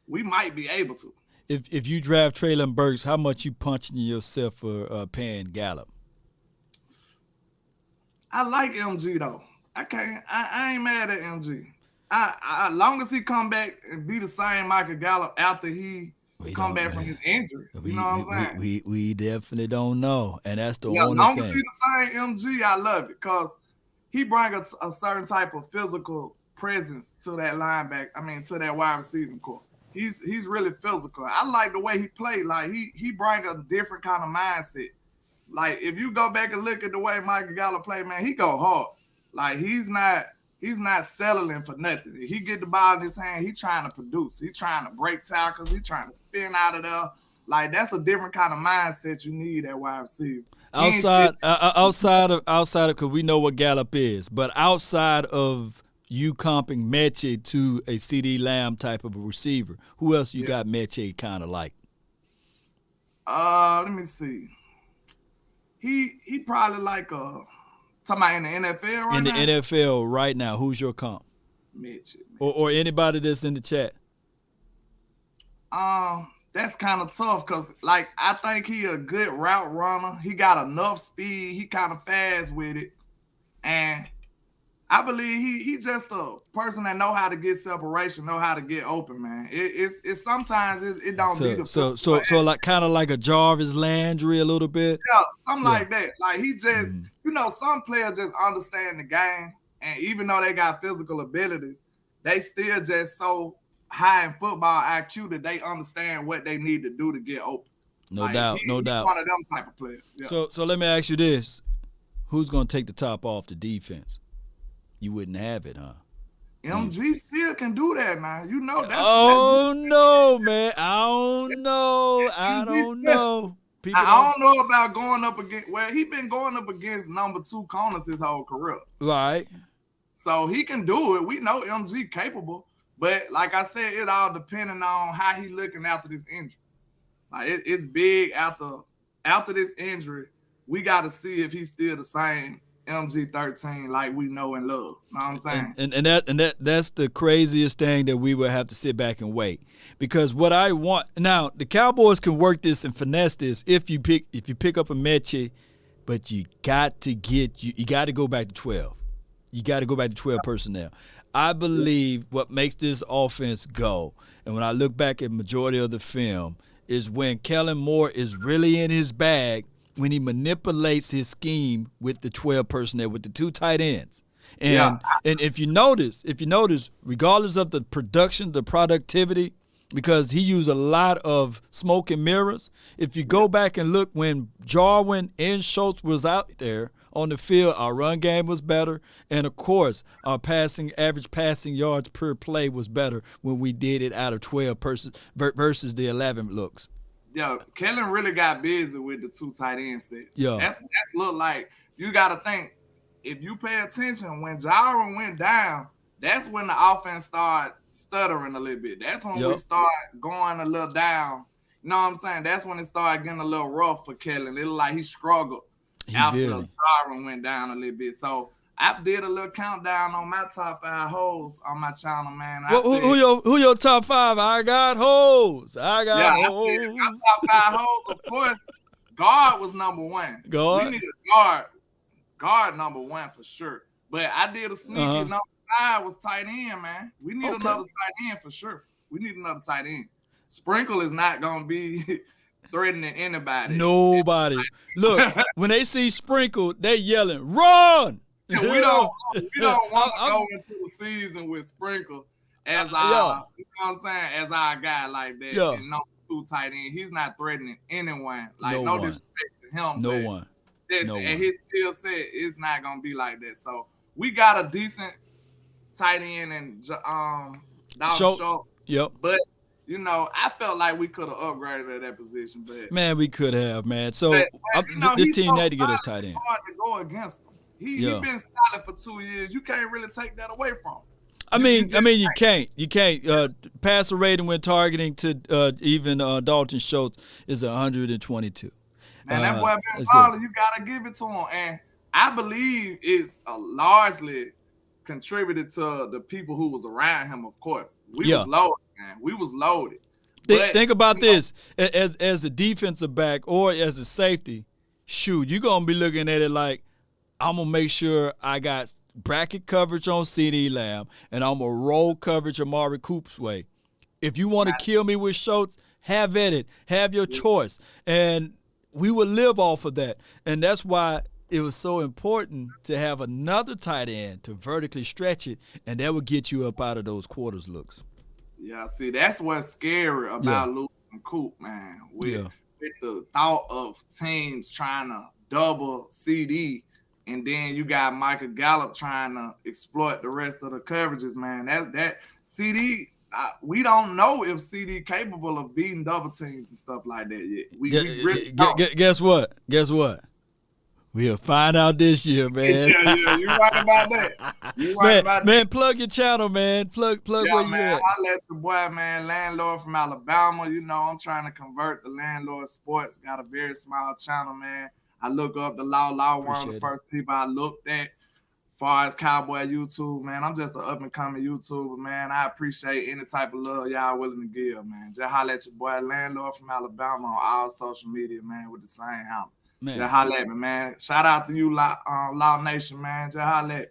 We might be able to. If you draft Treylon Burks, how much you punching yourself for paying Gallup? I like MG though. I ain't mad at MG. As long as he come back and be the same Michael Gallup after he come back from his injury. You know what I'm saying? We definitely don't know. And that's the only thing. As long as he the same MG, I love it because he bring a certain type of physical presence to that to that wide receiving core. He's really physical. I like the way he played. Like he bring a different kind of mindset. Like if you go back and look at the way Michael Gallup play, man, he go hard. Like he's not settling for nothing. If he get the ball in his hand, he trying to produce. He trying to break tackles. He trying to spin out of there. Like that's a different kind of mindset you need at wide receiver. Outside of because we know what Gallup is, but outside of you comping Mechie to a CD Lamb type of a receiver, who else you got Mechie kind of like? Let me see. He probably like talking about in the NFL right now? In the NFL right now, who's your comp? Mitch. Or anybody that's in the chat. That's kind of tough because, like, I think he a good route runner. He got enough speed. He kind of fast with it. And I believe he just a person that know how to get separation, know how to get open, man. It's sometimes it don't be the so like kind of like a Jarvis Landry a little bit. Yeah, something like that. Like he just some players just understand the game, and even though they got physical abilities, they still just so high in football IQ that they understand what they need to do to get open. No doubt. He's one of them type of players. Yeah. So let me ask you this: who's gonna take the top off the defense? You wouldn't have it, huh? MG still can do that now. You know that. No, man. I don't know. I don't know. I don't know about going up against. Well, he been going up against number 2 corners his whole career. Right. So he can do it. We know MG capable, but like I said, it all depending on how he looking after this injury. Like it's big after this injury. We got to see if he's still the same MG13 like we know and love. Know what I'm saying? And that's the craziest thing that we would have to sit back and wait. Because what I want now, the Cowboys can work this and finesse this if you pick up a Mechie, but you got to go back to 12. You got to go back to 12 personnel. I believe what makes this offense go, and when I look back at majority of the film, is when Kellen Moore is really in his bag, when he manipulates his scheme with the 12 personnel, with the 2 tight ends. And if you notice, regardless of the production, the productivity, because he used a lot of smoke and mirrors, if you go back and look when Jarwin and Schultz was out there on the field, our run game was better. And, of course, our average passing yards per play was better when we did it out of 12 versus the 11 looks. Yo, Kellen really got busy with the 2 tight end sets. Yeah. That's look like you got to think, if you pay attention, when Jarwin went down, that's when the offense started stuttering a little bit. That's when we start going a little down. You know what I'm saying? That's when it started getting a little rough for Kellen. It looked like he struggled after Jarwin went down a little bit. So I did a little countdown on my top 5 holes on my channel, man. Who your top 5? I got holes. I got holes. I said, my top 5 holes, of course, guard was number 1. Guard? We need a guard number 1 for sure. But I did a sneaky number 5 was tight end, man. We need another tight end for sure. We need another tight end. Sprinkle is not going to be threatening anybody. Nobody. Look, when they see Sprinkle, they yelling, run! We don't want to go into the season with Sprinkle as our, you know what I'm saying, as our guy like that. Yeah. And number 2 tight end. He's not threatening anyone. Like no disrespect to him. No one. And his skill set is not gonna be like that. So we got a decent tight end and Schultz. Yep. But you know, I felt like we could have upgraded at that position. But man, we could have, man. So this team had to get a tight end. Hard to go against him. He been solid for 2 years. You can't really take that away from him. I mean, you can't. You can't. Passer rating when targeting to even Dalton Schultz is 122. Man, that boy been balling. You gotta give it to him, and I believe it's largely contributed to the people who was around him. Of course, we was loaded, man. We was loaded. Think about this: as a defensive back or as a safety, shoot, you're gonna be looking at it like, I'm gonna make sure I got bracket coverage on CeeDee Lamb, and I'm gonna roll coverage Amari Cooper's way. If you want to kill me with Schultz, have at it. Have your choice, and we will live off of that. And that's why it was so important to have another tight end to vertically stretch it, and that would get you up out of those quarters looks. Yeah, see, that's what's scary about losing Coop, man. With the thought of teams trying to double CD, and then you got Michael Gallup trying to exploit the rest of the coverages, man. That CD, we don't know if CD capable of beating double teams and stuff like that yet. We really don't. Guess what? We'll find out this year, man. Yeah, you're right about that. You're right about that. Man, plug your channel, man. Plug where you at. I let your boy, man, Landlord from Alabama. You know, I'm trying to convert the Landlord Sports. Got a very small channel, man. I look up the Law, one of the first people I looked at. Far as Cowboy YouTube, man, I'm just an up-and-coming YouTuber, man. I appreciate any type of love y'all willing to give, man. Just holler at your boy, Landlord from Alabama, on all social media, man, with the same handle. Just holler at me, man. Shout out to you, Law Nation, man. Just holler at me.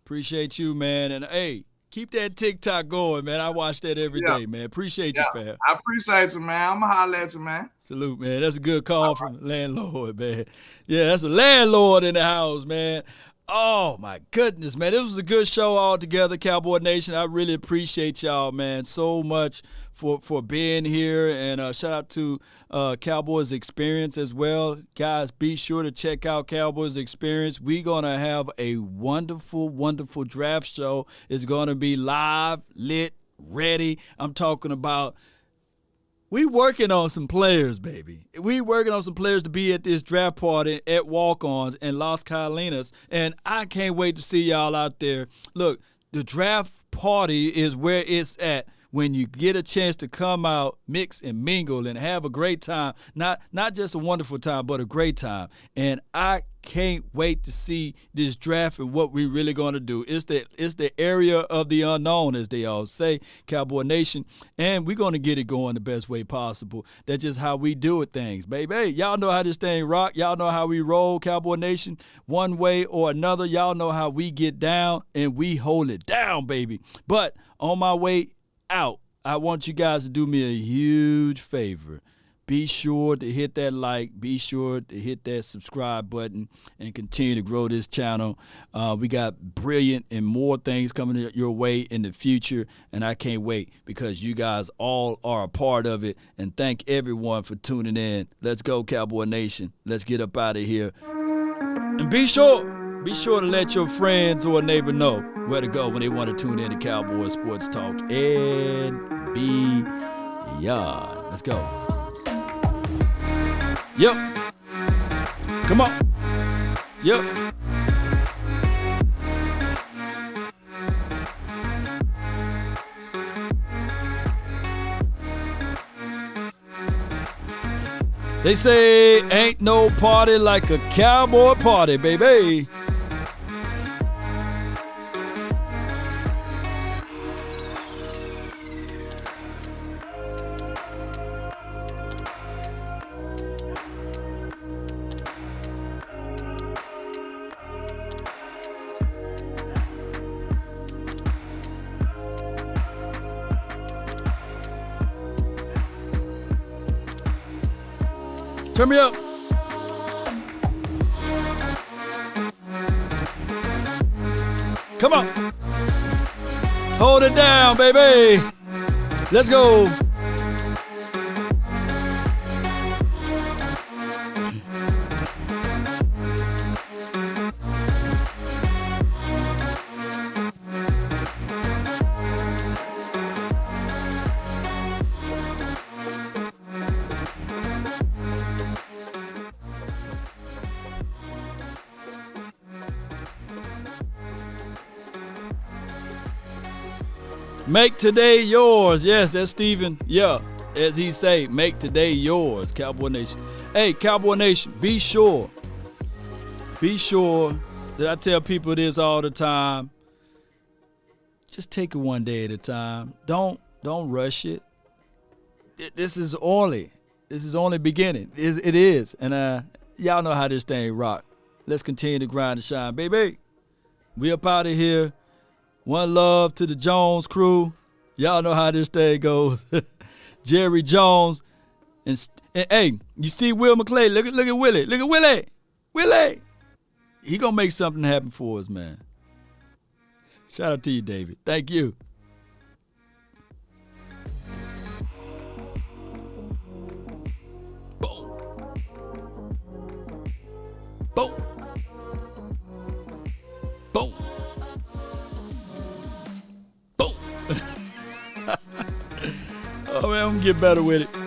Appreciate you, man. And, hey, keep that TikTok going, man. I watch that every day, man. Appreciate you, fam. I appreciate you, man. I'm going to holler at you, man. Salute, man. That's a good call from Landlord, man. Yeah, that's a landlord in the house, man. Oh, my goodness, man. This was a good show altogether, Cowboy Nation. I really appreciate y'all, man, so much for being here. And shout out to Cowboys Experience as well. Guys, be sure to check out Cowboys Experience. We're going to have a wonderful, wonderful draft show. It's going to be live, lit, ready. I'm talking about we working on some players, baby. We working on some players to be at this draft party at Walk-Ons in Las Carolinas, and I can't wait to see y'all out there. Look, the draft party is where it's at when you get a chance to come out, mix and mingle, and have a great time. Not just a wonderful time, but a great time. And I can't wait to see this draft and what we're really going to do. It's the area of the unknown, as they all say, Cowboy Nation, and we're going to get it going the best way possible. That's just how we do it things, baby. Hey, y'all know how this thing rock. Y'all know how we roll, Cowboy Nation, one way or another. Y'all know how we get down, and we hold it down, baby. But on my way out, I want you guys to do me a huge favor. Be sure to hit that like, be sure to hit that subscribe button, and continue to grow this channel. We got brilliant and more things coming your way in the future, and I can't wait because you guys all are a part of it. And thank everyone for tuning in. Let's go, Cowboy Nation. Let's get up out of here. And be sure to let your friends or a neighbor know where to go when they want to tune in to Cowboy Sports Talk and beyond. Let's go. Yep. Come on. Yep. They say ain't no party like a cowboy party, baby. Turn me up. Come on. Hold it down, baby. Let's go. Make today yours. Yes, that's Steven. Yeah, as he say, make today yours, Cowboy Nation. hey, Cowboy Nation, be sure that I tell people this all the time. Just take it one day at a time. Don't rush it. This is early. This is only beginning. It is. And y'all know how this thing rock. Let's continue to grind and shine, baby. We up out of here. One love to the Jones crew. Y'all know how this thing goes. Jerry Jones. And hey, you see Will McClay. Look at Willie. Look at Willie. Willie. He gonna make something happen for us, man. Shout out to you, David. Thank you. Boom. Boom. Boom. Boom. Oh, man, I'm gonna get better with it.